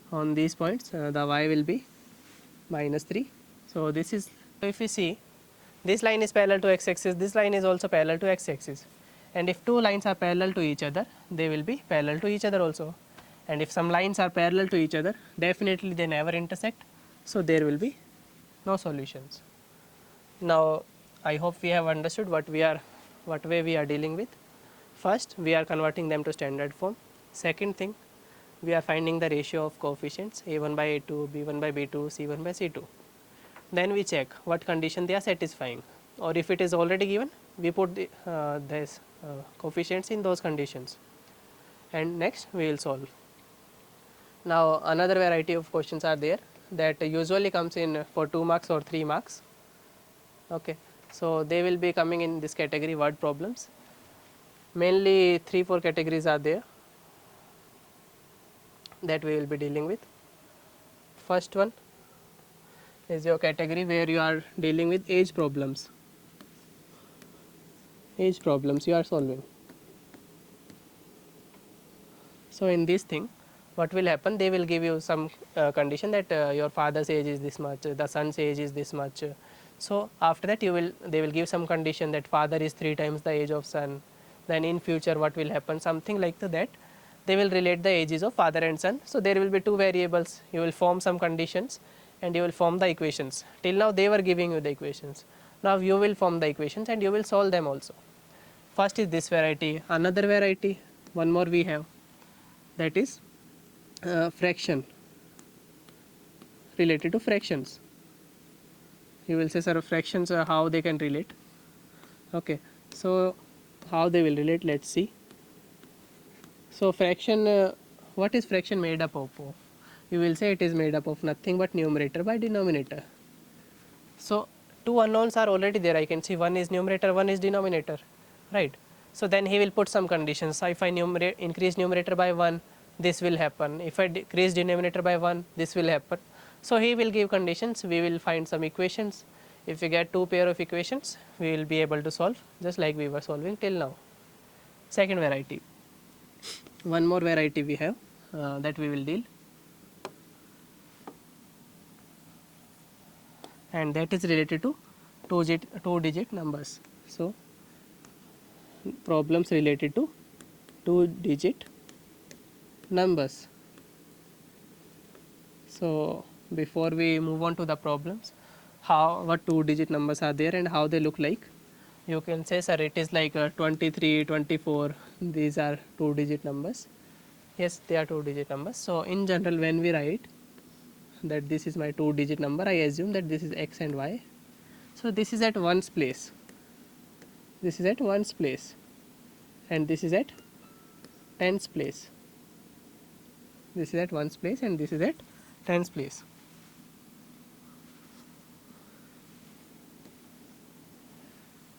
On these points the y will be minus 3. So this is, if you see, this line is parallel to x axis, this line is also parallel to x axis, and if two lines are parallel to each other, they will be parallel to each other also, and if some lines are parallel to each other, definitely they never intersect, so there will be no solutions. Now I hope we have understood what way we are dealing with. First, we are converting them to standard form. Second thing, we are finding the ratio of coefficients a1 by a2, b1 by b2, c1 by c2. Then we check what condition they are satisfying, or if it is already given, we put this coefficients in those conditions, and next we will solve. Now another variety of questions are there that usually comes in for 2 marks or 3 marks. Okay, so they will be coming in this category, word problems. Mainly 3-4 categories are there that we will be dealing with. First one is your category where you are dealing with age problems. Age problems you are solving. So in this thing, what will happen, they will give you some condition that your father's age is this much, the son's age is this much. So after that they will give some condition that father is 3 times the age of son, then in future what will happen, something like that. They will relate the ages of father and son. So there will be 2 variables, you will form some conditions and you will form the equations. Till now they were giving you the equations, now you will form the equations and you will solve them also. First is this variety. Another variety, one more we have, that is fraction, related to fractions. You will say, sir, fractions how they can relate. Okay, so how they will relate, let us see. So fraction, what is fraction made up of? you will say it is made up of nothing but numerator by denominator. So two unknowns are already there. I can see one is numerator, one is denominator, right? So then he will put some conditions. So if I increase numerator by 1, this will happen. If I decrease denominator by 1, this will happen. So he will give conditions. We will find some equations. If we get two pair of equations, we will be able to solve just like we were solving till now. Second variety. One more variety we have that we will deal, and that is related to two digit numbers. So problems related to two digit numbers. So before we move on to the problems, what two digit numbers are there and how they look like. You can say, sir, it is like 23, 24, these are two digit numbers. Yes, they are two digit numbers. So in general, when we write that this is my two digit number, I assume that this is x and y. So this is at ones place, this is at ones place, and this is at tens place. This is at ones place and this is at tens place.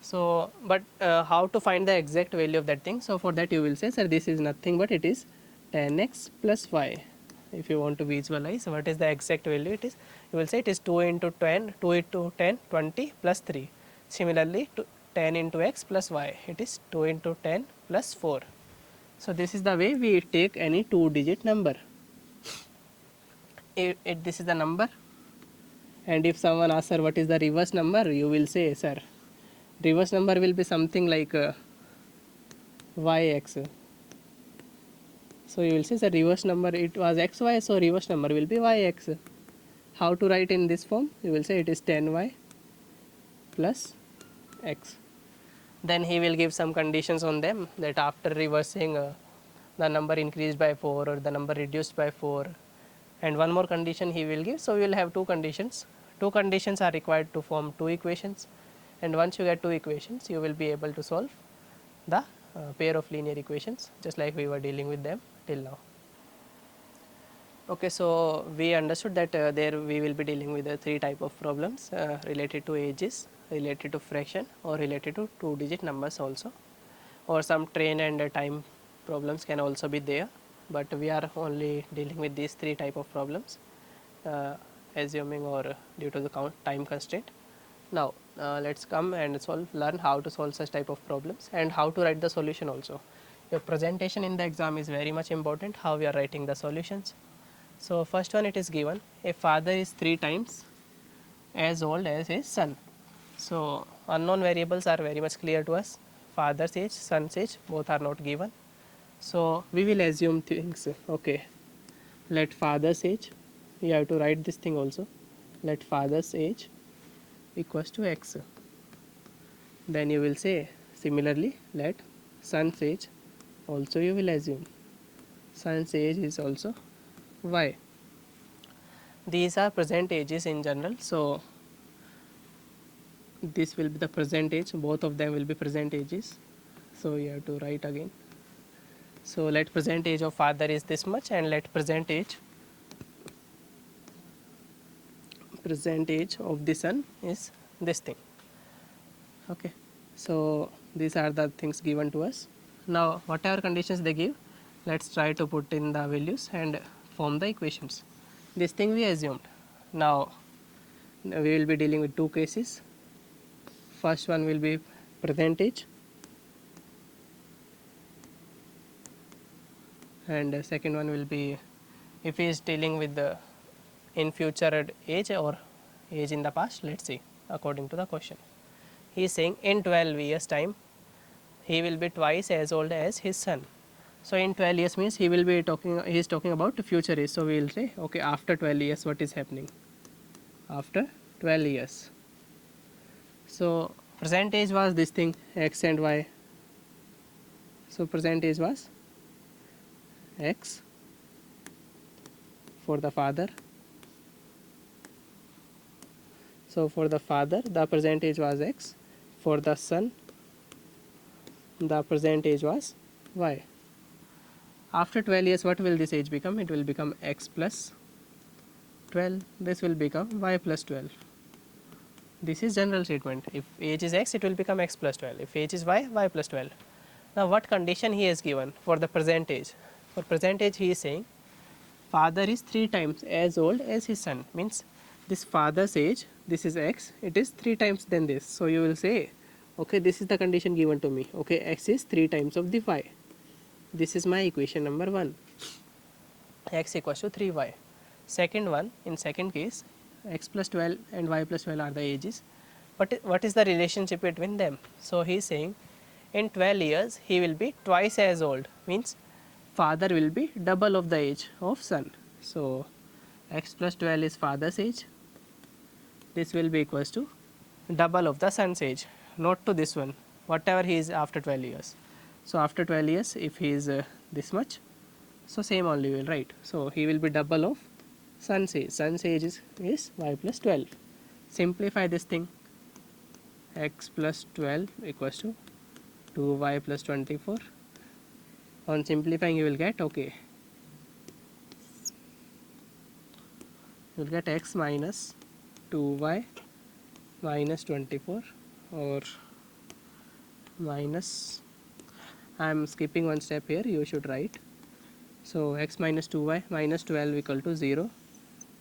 So, but how to find the exact value of that thing? So for that you will say, sir, this is nothing but it is 10x plus y. If you want to visualize what is the exact value, it is, you will say it is 2 into 10, 2 into 10, 20 plus 3. Similarly, 10 into x plus y, it is 2 into 10 plus 4. So this is the way we take any two digit number. If this is the number, and if someone asks, sir, what is the reverse number, you will say, sir, reverse number will be something like yx. So you will say the reverse number, it was xy, so reverse number will be yx. How to write in this form? You will say it is 10y plus x. Then he will give some conditions on them, that after reversing the number increased by 4 or the number reduced by 4, and one more condition he will give. So we will have two conditions. Two conditions are required to form two equations, and once you get two equations, you will be able to solve the pair of linear equations just like we were dealing with them till now. Okay, so we understood that there we will be dealing with the three type of problems related to ages, related to fraction, or related to two digit numbers also, or some train and time problems can also be there, but we are only dealing with these three type of problems assuming or due to the time constraint. Now let's come and learn how to solve such type of problems and how to write the solution also. Your presentation in the exam is very much important, how we are writing the solutions. So first one, it is given, a father is 3 times as old as his son. So unknown variables are very much clear to us. Father's age, son's age, both are not given. So we will assume things. Okay, let father's age, you have to write this thing also, let father's age equals to x. Then you will say similarly let son's age also, you will assume son's age is also y. These are present ages in general, so this will be the present age, both of them will be present ages, so you have to write again. So let present age of father is this much, and let present age of the son is this thing. Okay, so these are the things given to us. Now whatever conditions they give, let's try to put in the values and form the equations. This thing we assumed. Now we will be dealing with two cases. First one will be present age, and the second one will be if he is dealing with the in future age or age in the past. Let's see, according to the question, he is saying in 12 years time he will be twice as old as his son. So in 12 years means he is talking about the future age. So we will say, okay, after 12 years what is happening, after 12 years. So present age was this thing, x and y. So present age was x for the father. So for the father the present age was x, for the son the present age was y. After 12 years what will this age become? It will become x plus 12, this will become y plus 12. This is general statement. If age is x, it will become x plus 12. If age is y, y plus 12. Now, what condition he has given for the present age? For present age, he is saying father is 3 times as old as his son. Means this father's age, this is x, it is 3 times than this. So, you will say, okay, this is the condition given to me. Okay, x is 3 times of the y. This is my equation number 1. X equals to 3y. Second one, in second case, x plus 12 and y plus 12 are the ages. But what is the relationship between them? So, he is saying in 12 years he will be twice as old, means father will be double of the age of son. So, x plus 12 is father's age, this will be equals to double of the son's age, not to this one, whatever he is after 12 years. So, after 12 years if he is this much, so same only we will write. So, he will be double of son's age is y plus 12. Simplify this thing, x plus 12 equals to 2y plus 24. On simplifying you will get, okay, you will get x minus 2y minus 24 or minus, I am skipping one step here, you should write. So, x minus 2y minus 12 equal to 0.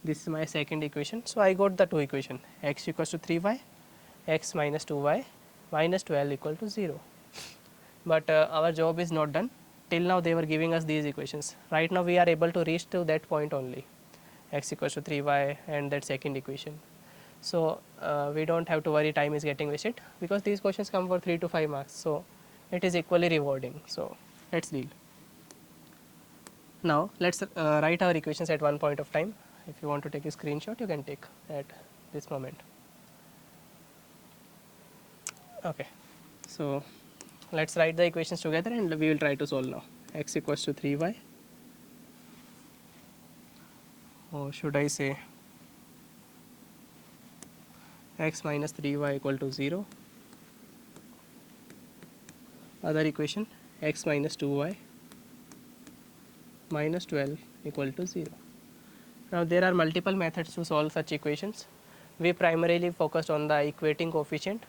This is my second equation. So, I got the two equation, x equals to 3y, x minus 2y minus 12 equal to 0. But our job is not done. Till now they were giving us these equations. Right now we are able to reach to that point only, x equals to 3y and that second equation. So, we do not have to worry time is getting wasted, because these questions come for 3 to 5 marks. So, it is equally rewarding. So, let us deal. Now, let us write our equations at one point of time. If you want to take a screenshot, you can take at this moment. Okay. So, let us write the equations together and we will try to solve now. X equals to 3y, or should I say x minus 3y equal to 0. Other equation, x minus 2y minus 12 equal to 0. Now, there are multiple methods to solve such equations. We primarily focused on the equating coefficient,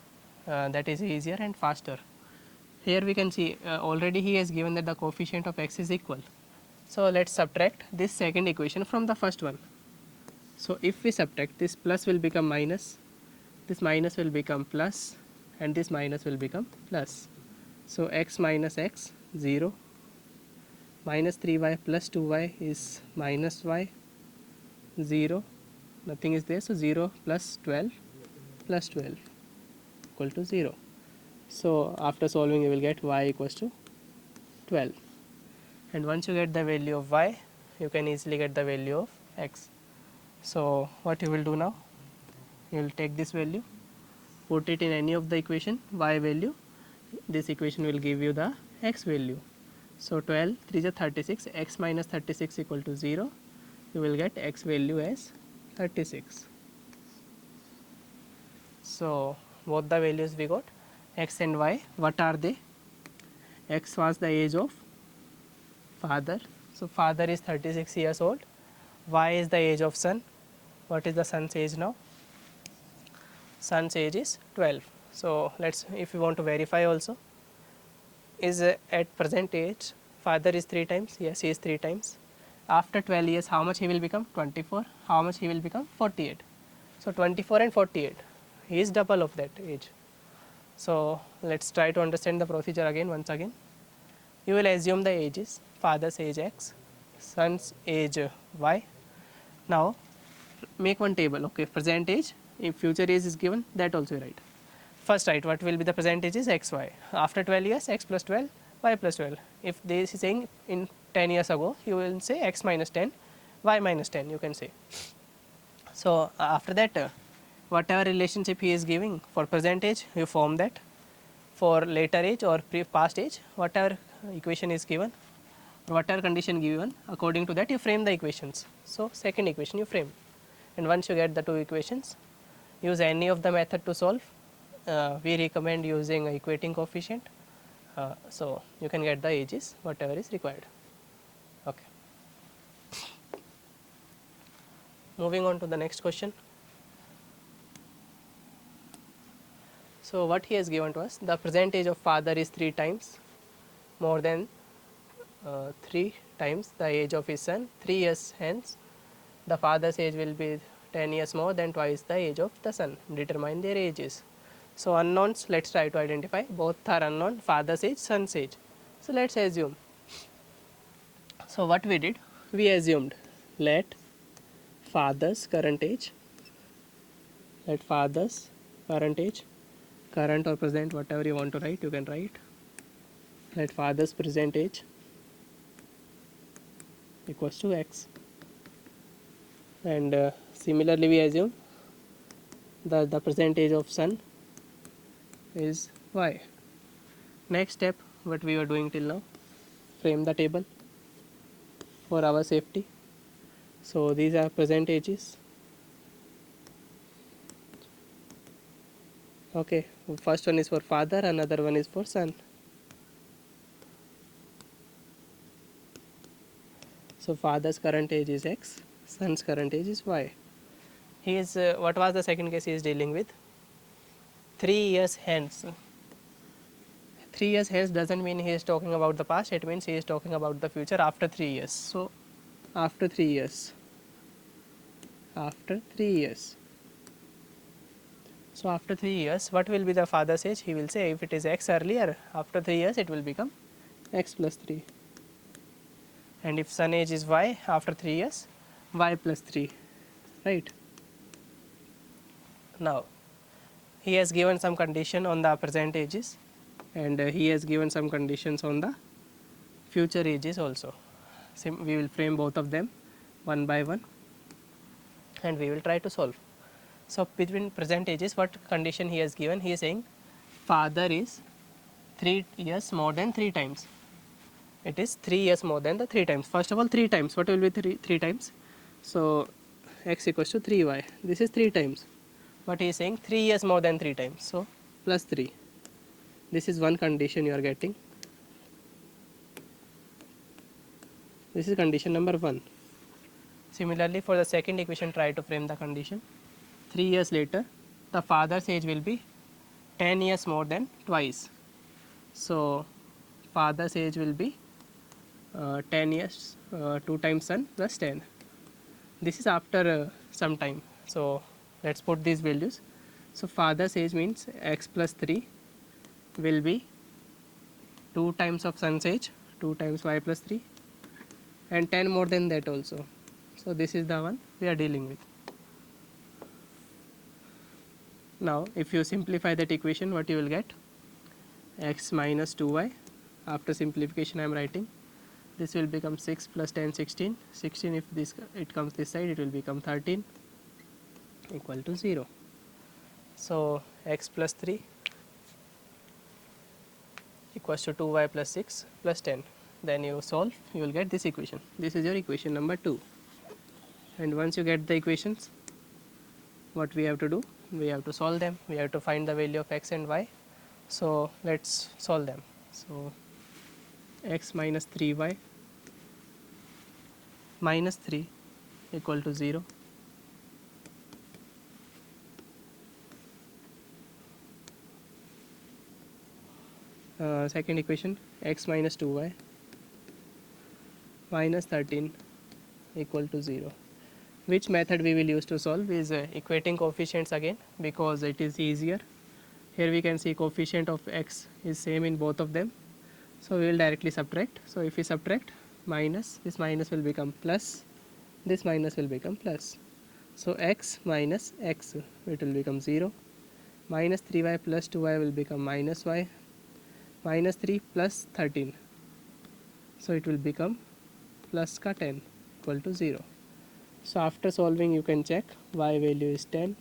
that is easier and faster. Here we can see already he has given that the coefficient of x is equal. So, let us subtract this second equation from the first one. So, if we subtract, this plus will become minus, this minus will become plus, and this minus will become plus. So, x minus x 0, minus 3y plus 2y is minus y 0, nothing is there. So, 0 plus 12 equal to 0. So, after solving you will get y equals to 12, and once you get the value of y, you can easily get the value of x. So, what you will do now, you will take this value, put it in any of the equation, y value, this equation will give you the x value. So, 12 3 is 36, x minus 36 equal to 0, you will get x value as 36. So, both the values we got, x and y, what are they? X was the age of father, so father is 36 years old, y is the age of son. What is the son's age now? Son's age is 12. So, let us, if we want to verify also, is at present age father is 3 times, yes he is 3 times. After 12 years how much he will become? 24. How much he will become? 48. So, 24 and 48, he is double of that age. So, let us try to understand the procedure again once again. You will assume the ages, father's age x, son's age y. Now, make one table, okay, present age, if future age is given, that also you write. First write what will be the present age is x y, after 12 years x plus 12, y plus 12. If this is saying in 10 years ago, you will say x minus 10, y minus 10 you can say. So, after that whatever relationship he is giving for present age, you form that. For later age or past age, whatever equation is given, whatever condition given, according to that you frame the equations. So, second equation you frame, and once you get the two equations, use any of the method to solve. We recommend using equating coefficient. So, you can get the ages whatever is required. Okay. moving on to the next question. So what he has given to us, the present age of father is 3 times more than 3 times the age of his son. 3 years hence the father's age will be 10 years more than twice the age of the son. Determine their ages. So unknowns, let's try to identify. Both are unknown, father's age, son's age. So let's assume. So what we did, we assumed let father's current age, let father's current age, current or present, whatever you want to write, you can write. Let father's present age equals to x, and similarly we assume that the present age of son is y. Next step, what we were doing till now, frame the table for our safety. So these are present ages. Okay, first one is for father, another one is for son. So father's current age is x, son's current age is y. He is what was the second case he is dealing with? 3 years hence. 3 years hence doesn't mean he is talking about the past, it means he is talking about the future after 3 years. So after 3 years, after 3 years. So after 3 years, what will be the father's age? He will say if it is x earlier, after 3 years it will become x plus 3. And if son age is y, after 3 years, y plus 3, right? Now, he has given some condition on the present ages, and he has given some conditions on the future ages also. We will frame both of them one by one, and we will try to solve. So between present ages, what condition he has given? He is saying father is 3 years more than 3 times. It is 3 years more than the 3 times. First of all, 3 times. What will be 3 times? So x equals to 3y. This is 3 times. But he is saying 3 years more than 3 times. So plus 3. This is one condition you are getting. This is condition number 1. Similarly, for the second equation, try to frame the condition. 3 years later, the father's age will be 10 years more than twice. So father's age will be 10 years, 2 times son plus 10. This is after some time. So let's put these values. So father's age means x plus 3 will be 2 times of son's age, 2 times y plus 3, and 10 more than that also. So this is the one we are dealing with. Now if you simplify that equation, what you will get? X minus 2y. After simplification I am writing, this will become 6 plus 10, 16. 16, if this it comes this side, it will become 13 equal to 0. So x plus 3 equals to 2y plus 6 plus 10. Then you solve, you will get this equation. This is your equation number 2. And once you get the equations, what we have to do? We have to solve them. We have to find the value of x and y. So let's solve them. So x minus 3y minus 3 equal to 0. Second equation, x minus 2y minus 13 equal to 0. Which method we will use to solve is equating coefficients again, because it is easier. Here we can see coefficient of x is same in both of them. So we will directly subtract. So if we subtract, minus, this minus will become plus, this minus will become plus. So x minus x, it will become 0. Minus 3y plus 2y will become minus y. Minus 3 plus 13. So it will become plus ka 10 equal to 0. So after solving, you can check y value is 10.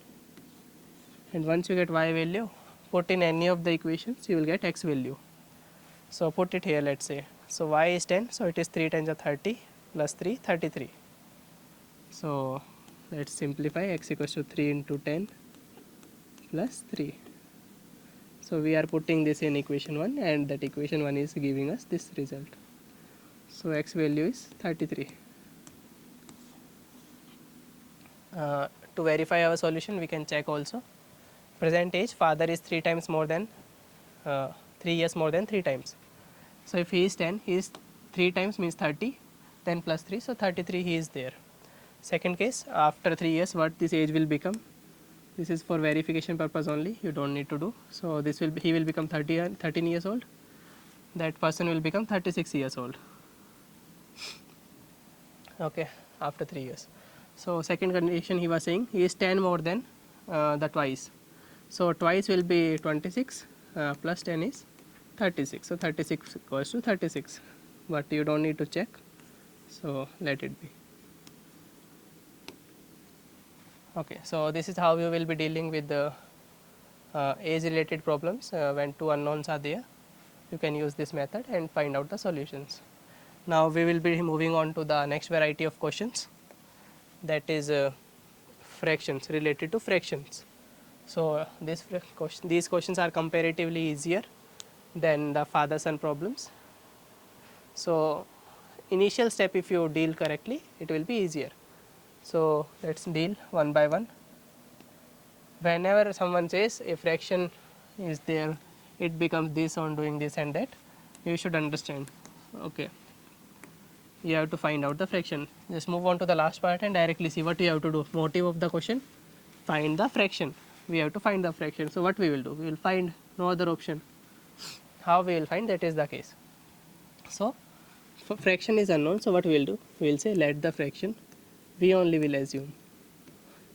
And once you get y value, put in any of the equations, you will get x value. So put it here, let's say. So y is 10, so it is 3 times of 30 plus 3, 33. So let's simplify. X equals to 3 into 10 plus 3. So we are putting this in equation 1, and that equation 1 is giving us this result. So x value is 33. To verify our solution, we can check also. Present age, father is 3 times more than 3 years more than 3 times. So if he is 10, he is 3 times means 30, 10 plus 3, so 33 he is there. Second case, after 3 years, what this age will become? This is for verification purpose only, you don't need to do. So this will be, he will become 13 years old, that person will become 36 years old. Okay, after 3 years. So second condition he was saying he is 10 more than the twice. So twice will be 26 plus 10 is 36. So 36 equals to 36, but you don't need to check. So let it be. Okay, so this is how we will be dealing with the age related problems when two unknowns are there. You can use this method and find out the solutions. Now we will be moving on to the next variety of questions, that is fractions, related to fractions. So these questions are comparatively easier than the father son problems. So initial step, if you deal correctly, it will be easier. So let's deal one by one. Whenever someone says a fraction is there, it becomes this on doing this and that, you should understand. Okay, you have to find out the fraction. Just move on to the last part and directly see what you have to do. Motive of the question, find the fraction. We have to find the fraction. So what we will do? We will find no other option. How we will find, that is the case. So fraction is unknown, so what we will do? We will say let the fraction, we only will assume.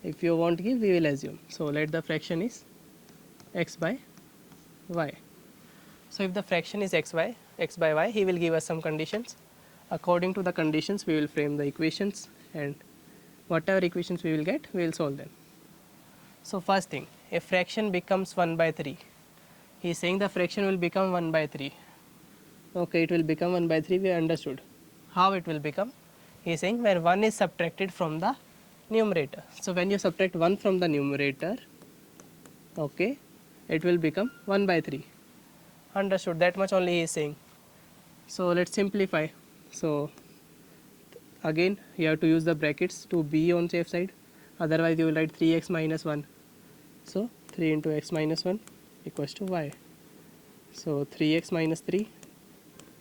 If you won't give, we will assume. So let the fraction is x by y. So if the fraction is x by y, he will give us some conditions. According to the conditions, we will frame the equations, and whatever equations we will get, we will solve them. So first thing, a fraction becomes 1 by 3. He is saying the fraction will become 1 by 3. Okay, it will become 1 by 3, we understood. How it will become? He is saying when 1 is subtracted from the numerator. So when you subtract 1 from the numerator, okay, it will become 1 by 3. Understood, that much only he is saying. So let's simplify. So again, you have to use the brackets to be on safe side, otherwise you will write 3x minus 1. So 3 into x minus 1 equals to y. So 3x minus 3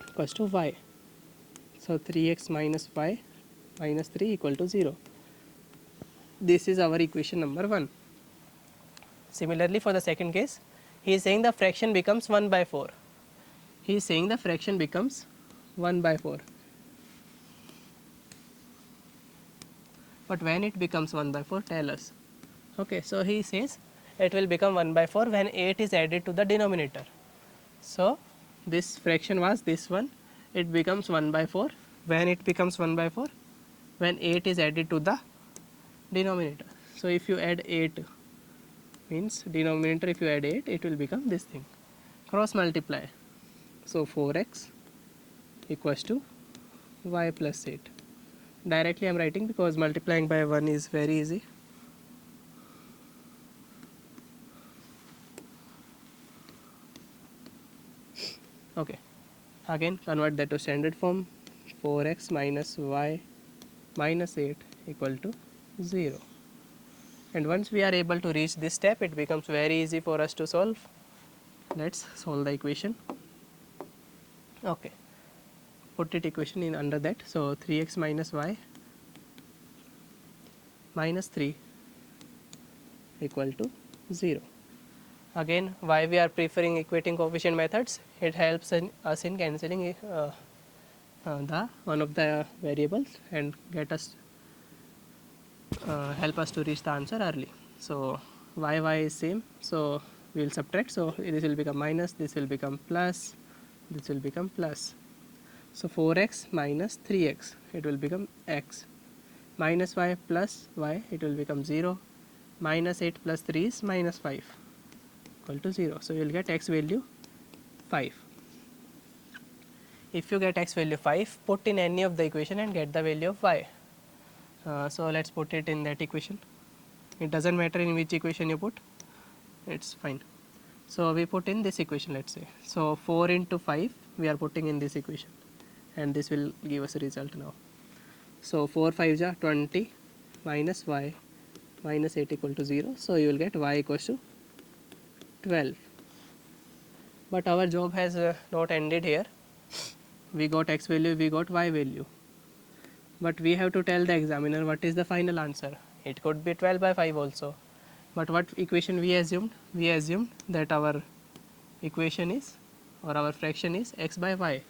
equals to y. So 3x minus y minus 3 equal to 0. This is our equation number 1. Similarly, for the second case, he is saying the fraction becomes 1 by 4. He is saying the fraction becomes 1 by 4. But when it becomes 1 by 4, tell us. Okay, so he says it will become 1 by 4 when 8 is added to the denominator. So this fraction was this one, it becomes 1 by 4. When it becomes 1 by 4? When 8 is added to the denominator. So if you add 8, means denominator, if you add 8, it will become this thing. Cross multiply. So 4x equals to y plus 8. Directly I am writing because multiplying by 1 is very easy. Okay, again convert that to standard form. 4x minus y minus 8 equal to 0. And once we are able to reach this step, it becomes very easy for us to solve. Let's solve the equation. Okay, put it equation in under that. So 3x minus y minus 3 equal to 0. Again, why we are preferring equating coefficient methods? It helps us in cancelling the one of the variables and get us help us to reach the answer early. So y is same, so we will subtract. So this will become minus, this will become plus, this will become plus. So 4x minus 3x, it will become x. Minus y plus y, it will become 0. Minus 8 plus 3 is minus 5 equal to 0. So you will get x value 5. If you get x value 5, put in any of the equation and get the value of y. So let's put it in that equation. It doesn't matter in which equation you put, it's fine. So we put in this equation, let's say. So 4 into 5 we are putting in this equation, and this will give us a result now. So 4 5s are 20 minus y minus 8 equal to 0. So you will get y equals to 12. But our job has not ended here. We got x value, we got y value. But we have to tell the examiner what is the final answer. It could be 12 by 5 also. But what equation we assumed? We assumed that our equation is, or our fraction is x by y.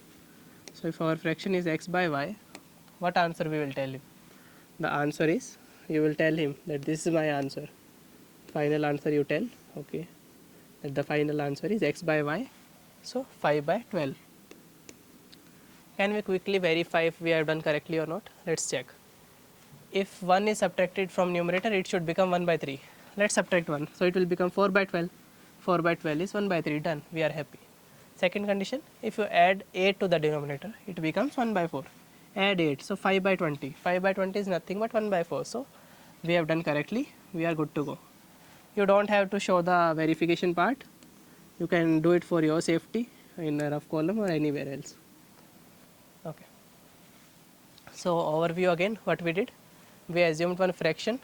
So if our fraction is x by y, what answer we will tell him? The answer is, you will tell him that this is my answer. Final answer you tell, okay, that the final answer is x by y, so 5 by 12. Can we quickly verify if we have done correctly or not? Let's check. If 1 is subtracted from numerator, it should become 1 by 3. Let's subtract 1, so it will become 4 by 12. 4 by 12 is 1 by 3, done, we are happy. Second condition, if you add 8 to the denominator, it becomes 1 by 4. Add 8, so 5 by 20. 5 by 20 is nothing but 1 by 4. So we have done correctly, we are good to go. You don't have to show the verification part. You can do it for your safety in a rough column or anywhere else. Okay. So overview again, what we did, we assumed one fraction.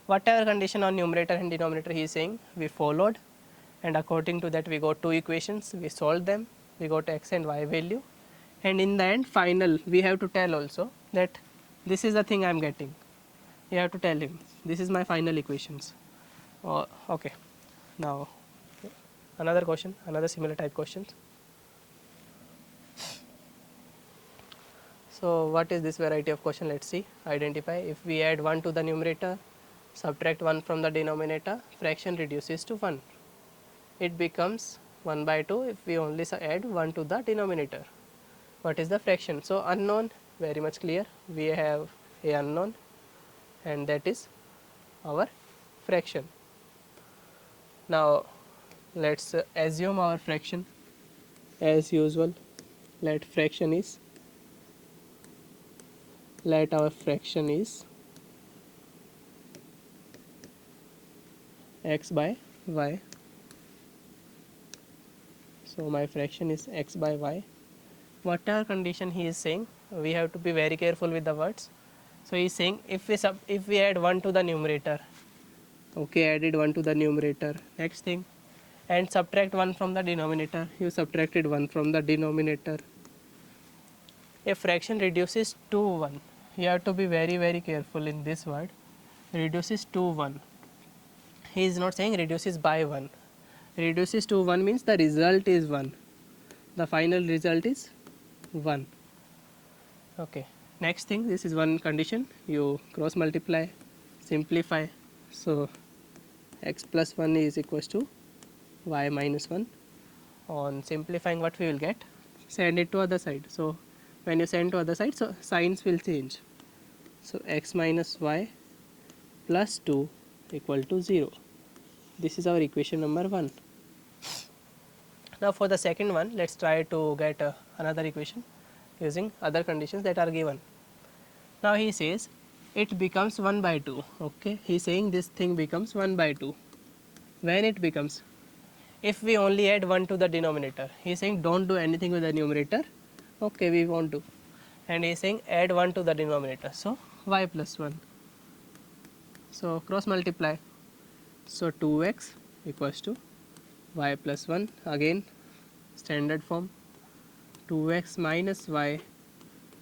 Whatever condition on numerator and denominator he is saying, we followed, and according to that we got two equations, we solved them, we got x and y value, and in the end final we have to tell also that this is the thing I am getting. You have to tell him this is my final equations. Okay. Now another question, another similar type questions. So what is this variety of question? Let's see. Identify. If we add 1 to the numerator, subtract 1 from the denominator, fraction reduces to 1. It becomes 1 by 2 if we only add 1 to the denominator. What is the fraction? So unknown, very much clear. We have a unknown, and that is our fraction. Now let's assume our fraction as usual. Let our fraction is x by y. So my fraction is x by y. Whatever condition he is saying, we have to be very careful with the words. So he is saying if we add 1 to the numerator, okay, added 1 to the numerator. Next thing, and subtract 1 from the denominator. You subtracted 1 from the denominator. A fraction reduces to 1. You have to be very careful in this word. Reduces to 1. He is not saying reduces by 1. Reduces to 1 means the result is 1. The final result is 1. Okay. Next thing, this is one condition. You cross multiply, simplify. So x plus 1 is equals to y minus 1. On simplifying, what we will get? Send it to other side. So when you send to other side, so signs will change. So x minus y plus 2 equal to 0. This is our equation number 1. Now for the second one, let's try to get another equation using other conditions that are given. Now he says it becomes 1 by 2. Okay, he is saying this thing becomes 1 by 2. When it becomes, if we only add 1 to the denominator, he is saying don't do anything with the numerator. Okay, we won't do. And he is saying add 1 to the denominator. So y plus 1. So cross multiply. So 2x equals to y plus 1. Again standard form. 2x minus y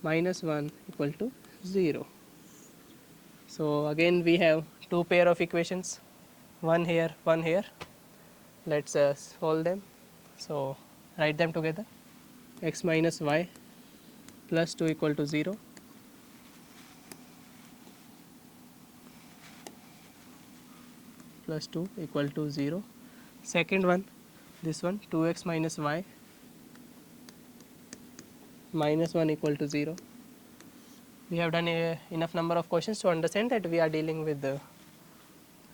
minus 1 equal to 0. So again we have two pair of equations. One here, one here. Let's solve them. So write them together. X minus y plus 2 equal to 0. Plus 2 equal to 0. Second one, this one, 2x minus y minus 1 equal to 0. We have done enough number of questions to understand that we are dealing with the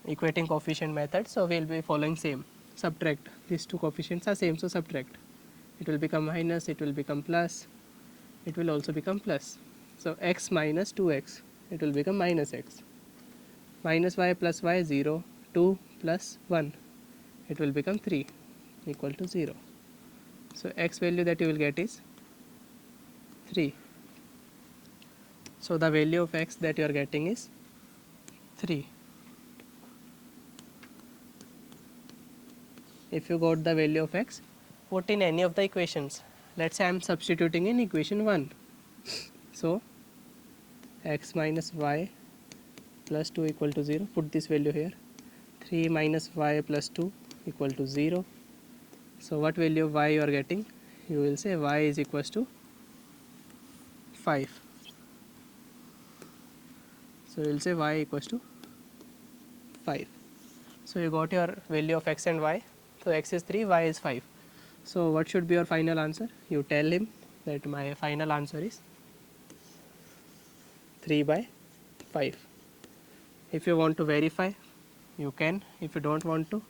equating coefficient method. So we will be following same. Subtract. These two coefficients are same, so subtract. It will become minus, it will become plus, it will also become plus. So x minus 2x, it will become minus x. Minus y plus y 0, 2 plus 1, it will become 3 equal to 0. So x value that you will get is 3. So the value of x that you are getting is 3. If you got the value of x, put in any of the equations. Let's say I am substituting in equation 1. So x minus y plus 2 equal to 0. Put this value here. 3 minus y plus 2 equal to 0. So what value of y you are getting? You will say y is equals to 5. So you will say y equals to 5. So you got your value of x and y. So x is 3, y is 5. So what should be your final answer? You tell him that my final answer is 3 by 5. If you want to verify, you can. If you don't want to,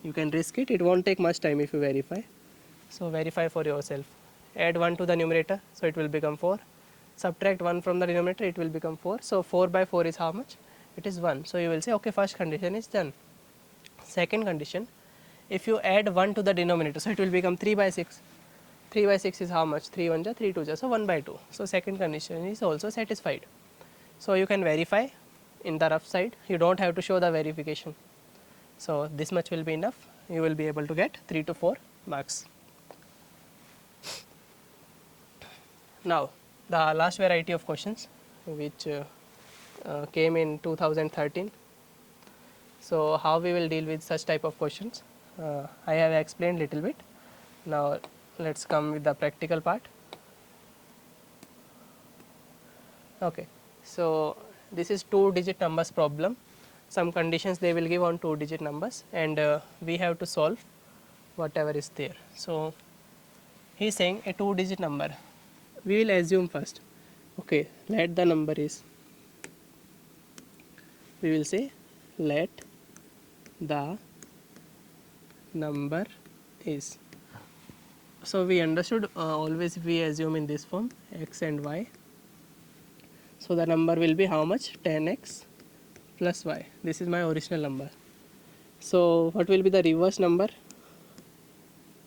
you can risk it. It won't take much time if you verify. So verify for yourself. Add 1 to the numerator, so it will become 4. Subtract 1 from the denominator, it will become 4. So 4 by 4 is how much? It is 1. So you will say, okay, first condition is done. Second condition, if you add 1 to the denominator, so it will become 3 by 6. 3 by 6 is how much? 3 1 ja, 3 2 ja, so 1 by 2. So second condition is also satisfied. So you can verify in the rough side. You don't have to show the verification. So this much will be enough. You will be able to get 3 to 4 marks. Now the last variety of questions which came in 2013. So how we will deal with such type of questions, I have explained little bit. Now let's come with the practical part. Okay, so this is 2-digit numbers problem. Some conditions they will give on 2-digit numbers, and we have to solve whatever is there. So he is saying a 2-digit number. We will assume first, okay, let the number is, we will say let the number is. So we understood always we assume in this form x and y. So the number will be how much? 10x plus y. This is my original number. So what will be the reverse number?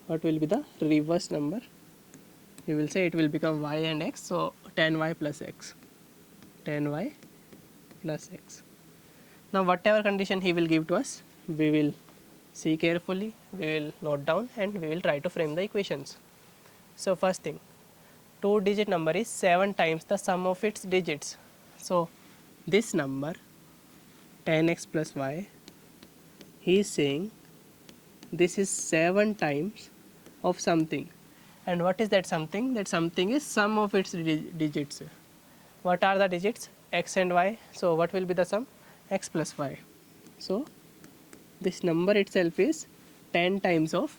What will be the reverse number? You will say it will become y and x. So 10y plus x. 10y plus x. Now whatever condition he will give to us, we will see carefully, we will note down, and we will try to frame the equations. So first thing, 2-digit number is 7 times the sum of its digits. So this number 10x plus y, he is saying this is 7 times of something. And what is that something? That something is sum of its digits. What are the digits? X and y. So what will be the sum? X plus y. So this number itself is 10 times of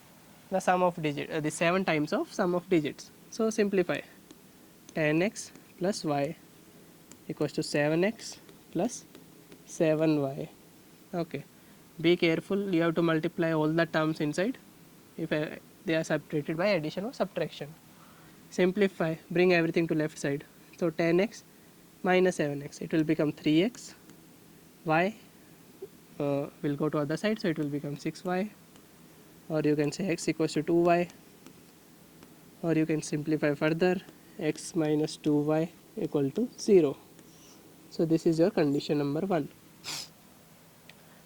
the sum of digits, the 7 times of sum of digits. So simplify, 10x plus y equals to 7x plus 7y. Okay, be careful, you have to multiply all the terms inside if they are separated by addition or subtraction. Simplify, bring everything to left side. So 10x minus 7x, it will become 3x, y will go to other side, so it will become 6y, or you can say x equals to 2y, or you can simplify further, x minus 2y equal to 0. So this is your condition number 1.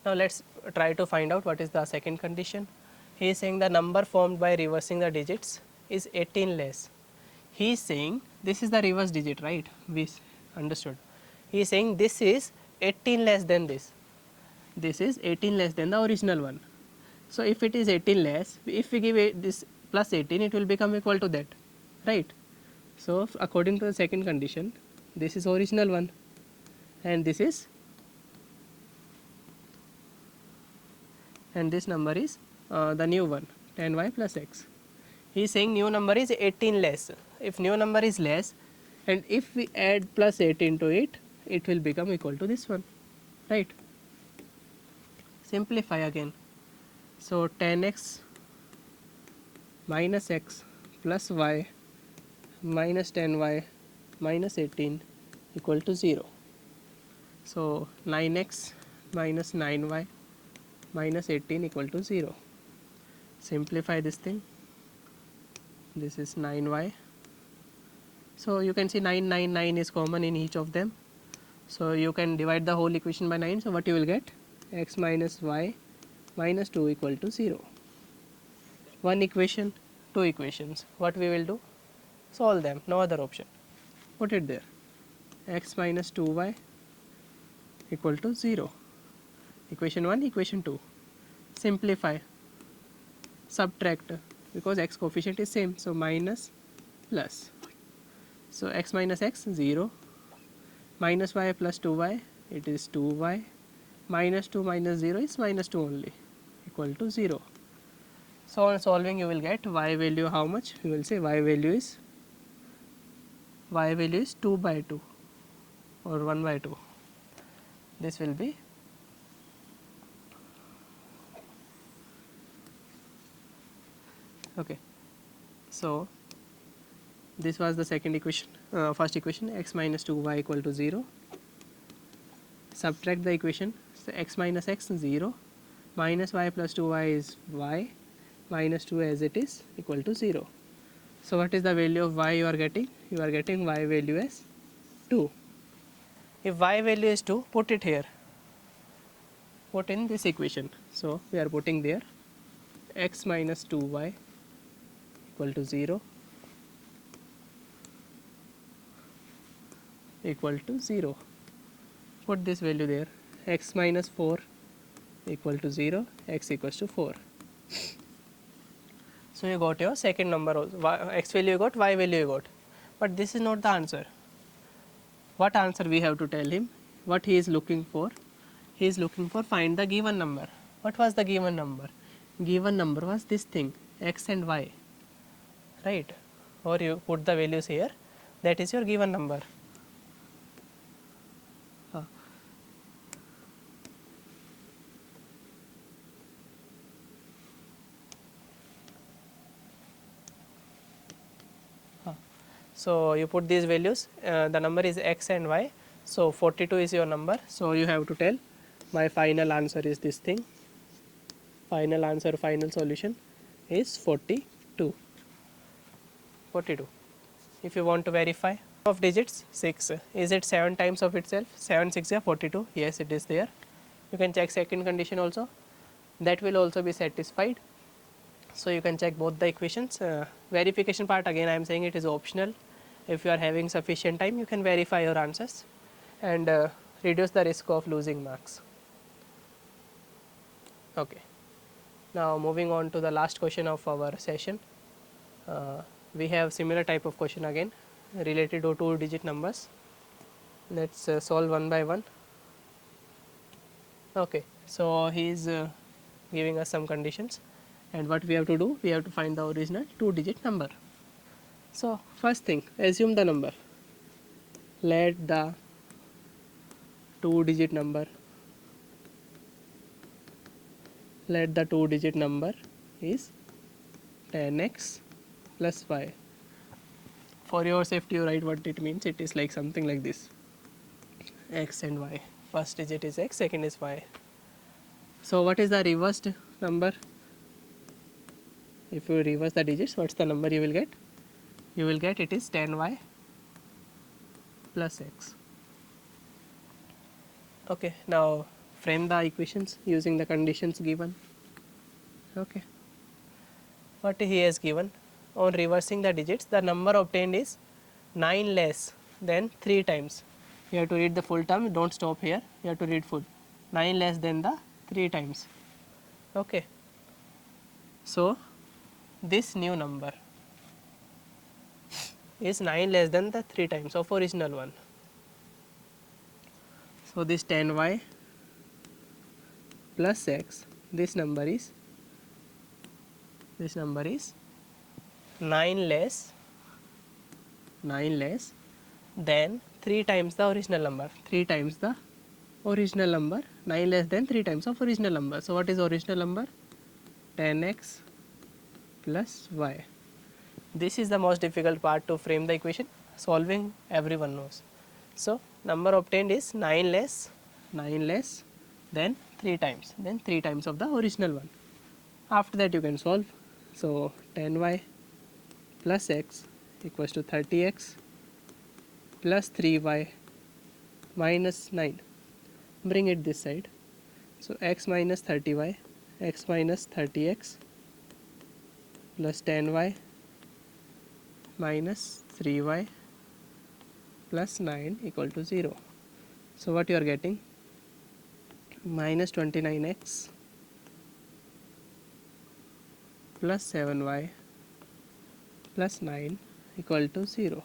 Now let's try to find out what is the second condition. He is saying the number formed by reversing the digits is 18 less. He is saying this is the reverse digit, right? We understood. He is saying this is 18 less than this. This is 18 less than the original one. So if it is 18 less, if we give this plus 18, it will become equal to that, right? So according to the second condition, this is original one, and this is, and this number is the new one, 10y plus x. He is saying new number is 18 less. If new number is less, and if we add plus 18 to it, it will become equal to this one, right? Simplify again. So 10x minus x plus y minus 10y minus 18 equal to 0. So 9x minus 9y minus 18 equal to 0. Simplify this thing. This is 9y. So you can see 9 9 9 is common in each of them. So you can divide the whole equation by 9. So what you will get? X minus y minus 2 equal to 0. One equation, two equations. What we will do? Solve them, no other option. Put it there. X minus 2y equal to 0. Equation 1, equation 2. Simplify, subtract, because x coefficient is same, so minus plus. So x minus x 0, minus y plus 2y, it is 2y, minus 2 minus 0 is minus 2 only, equal to 0. So on solving you will get y value how much? You will say y value is 2 by 2 or 1 by 2. This will be okay. So this was the second equation, first equation, x minus 2y equal to 0. Subtract the equation, so x minus x 0, minus y plus 2y is y, minus 2 as it is equal to 0. So what is the value of y you are getting? You are getting y value as 2. If y value is 2, put it here, put in this equation. So we are putting there x minus 2y equal to 0 equal to 0. Put this value there, x minus 4 equal to 0, x equals to 4. So you got your second number also, x value you got, y value you got. But this is not the answer. What answer we have to tell him? What he is looking for? He is looking for find the given number. What was the given number? Given number was this thing, x and y, right? Or you put the values here, that is your given number. So you put these values, the number is x and y, so 42 is your number. So you have to tell my final answer is this thing, final answer, final solution is 42. If you want to verify of digits 6, is it 7 times of itself? 7 6 is 42, yes it is there. You can check second condition also, that will also be satisfied. So you can check both the equations. Verification part again I am saying it is optional. If you are having sufficient time you can verify your answers and reduce the risk of losing marks. Okay. Now moving on to the last question of our session. We have similar type of question again related to 2-digit numbers. Let's solve one by one. Okay. So he is giving us some conditions, and what we have to do, we have to find the original 2-digit number. So first thing, assume the number. Let the 2-digit number, let the 2-digit number is 10x plus y. For your safety you write what it means. It is like something like this, x and y. First digit is x, second is y. So what is the reversed number? If you reverse the digits, what's the number you will get? You will get it is 10y plus x. Okay, now frame the equations using the conditions given. Okay, what he has given, on reversing the digits the number obtained is 9 less than 3 times. You have to read the full term, don't stop here, you have to read full. 9 less than the 3 times. Okay, so this new number is 9 less than the 3 times of original one. So this 10y plus x, this number is 9 less than 3 times the original number. 3 times the original number, 9 less than 3 times of original number. So what is original number? 10x plus y. This is the most difficult part to frame the equation. Solving everyone knows. So number obtained is 9 less than 3 times, then 3 times of the original one. After that you can solve. So 10y plus x equals to 30x plus 3y minus 9, bring it this side. So x minus 30y, x minus 30x plus 10y minus 3y plus 9 equal to 0. So what you are getting? Minus 29x plus 7y plus 9 equal to 0.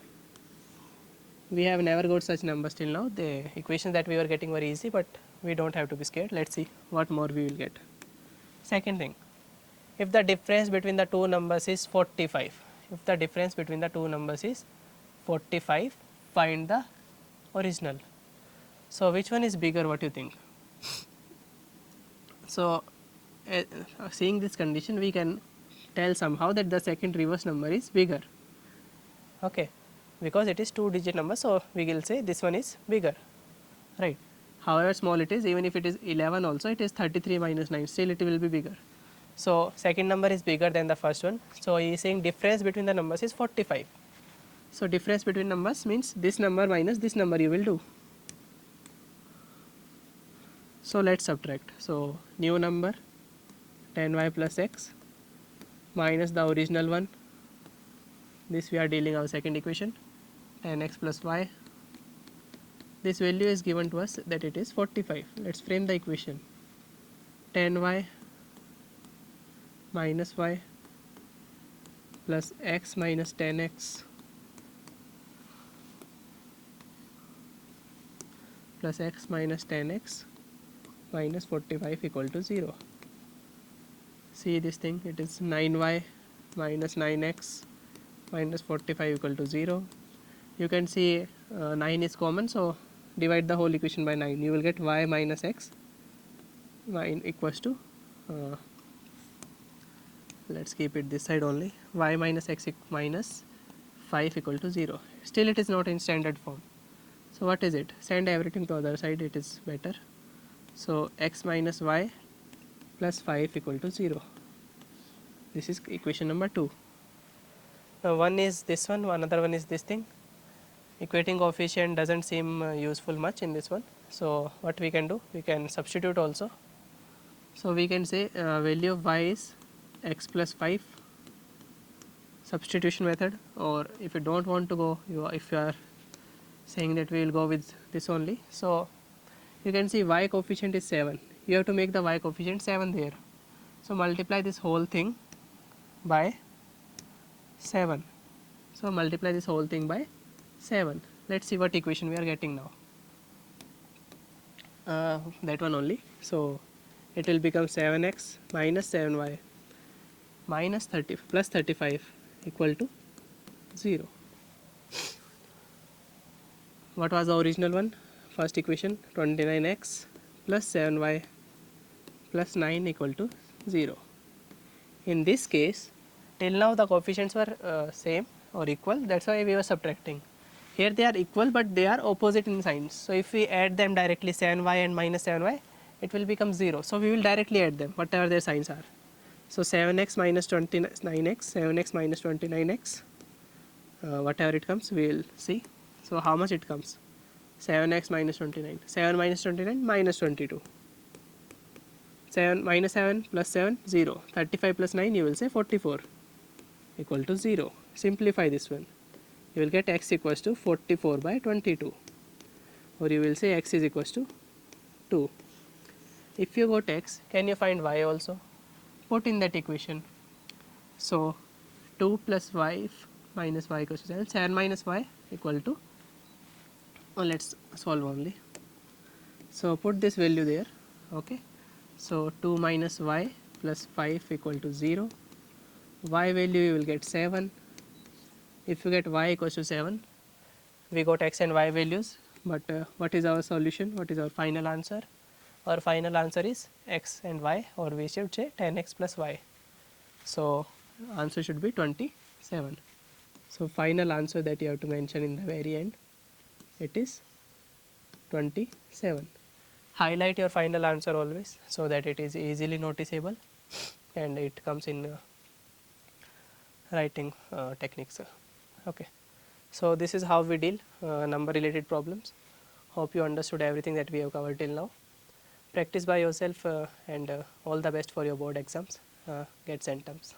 We have never got such numbers till now. The equations that we were getting were easy, but we don't have to be scared. Let's see what more we will get. Second thing, if the difference between the two numbers is 45, if the difference between the two numbers is 45, find the original. So which one is bigger, what do you think? So seeing this condition, we can tell somehow that the second reverse number is bigger, okay, because it is 2-digit number. So we will say this one is bigger, right? However small it is, even if it is 11 also, it is 33 minus 9, still it will be bigger. So second number is bigger than the first one. So he is saying difference between the numbers is 45. So difference between numbers means this number minus this number you will do. So let's subtract. So new number 10y plus x minus the original one. This we are dealing our second equation, 10x plus y. This value is given to us that it is 45. Let's frame the equation. 10y minus y plus x minus 10x plus x minus 10x minus 45 equal to 0. See this thing, it is 9y minus 9x minus 45 equal to 0. You can see 9 is common, so divide the whole equation by 9. You will get y minus x equals to let's keep it this side only, y minus x minus 5 equal to 0. Still it is not in standard form. So what is it? Send everything to other side, it is better. So x minus y plus 5 equal to 0. This is equation number 2. Now one is this one, another one is this thing. Equating coefficient doesn't seem useful much in this one. So what we can do? We can substitute also. So we can say value of y is x plus 5, substitution method, or if you don't want to go, if you are saying that we will go with this only. So you can see y coefficient is 7. You have to make the y coefficient 7 there. So multiply this whole thing by 7. So multiply this whole thing by 7. Let's see what equation we are getting now. That one only. So it will become 7x minus 7y minus 30 plus 35 equal to 0. What was the original one? First equation, 29x plus 7y plus 9 equal to 0. In this case, till now the coefficients were same or equal, that's why we were subtracting. Here they are equal, but they are opposite in signs. So if we add them directly, 7y and minus 7y, it will become 0. So we will directly add them, whatever their signs are. So 7x minus 29x, 7x minus 29x, whatever it comes, we will see. So how much it comes? 7x minus 29, 7 minus 29 minus 22, 7 minus 7 plus 7, 0, 35 plus 9 you will say 44 equal to 0. Simplify this one, you will get x equals to 44 by 22, or you will say x is equals to 2. If you got x, can you find y also? Put in that equation. So 2 plus y minus y equals to 7, 7 minus y equal to, let's solve only. So put this value there, okay. So 2 minus y plus 5 equal to 0. Y value you will get 7. If you get y equals to 7, we got x and y values, but what is our solution? What is our final answer? Our final answer is x and y, or we should say 10x plus y. So answer should be 27. So final answer that you have to mention in the very end, it is 27. Highlight your final answer always, so that it is easily noticeable and it comes in writing techniques. Okay. So this is how we deal number related problems. hope you understood everything that we have covered till now. Practice by yourself and all the best for your board exams. Get centums.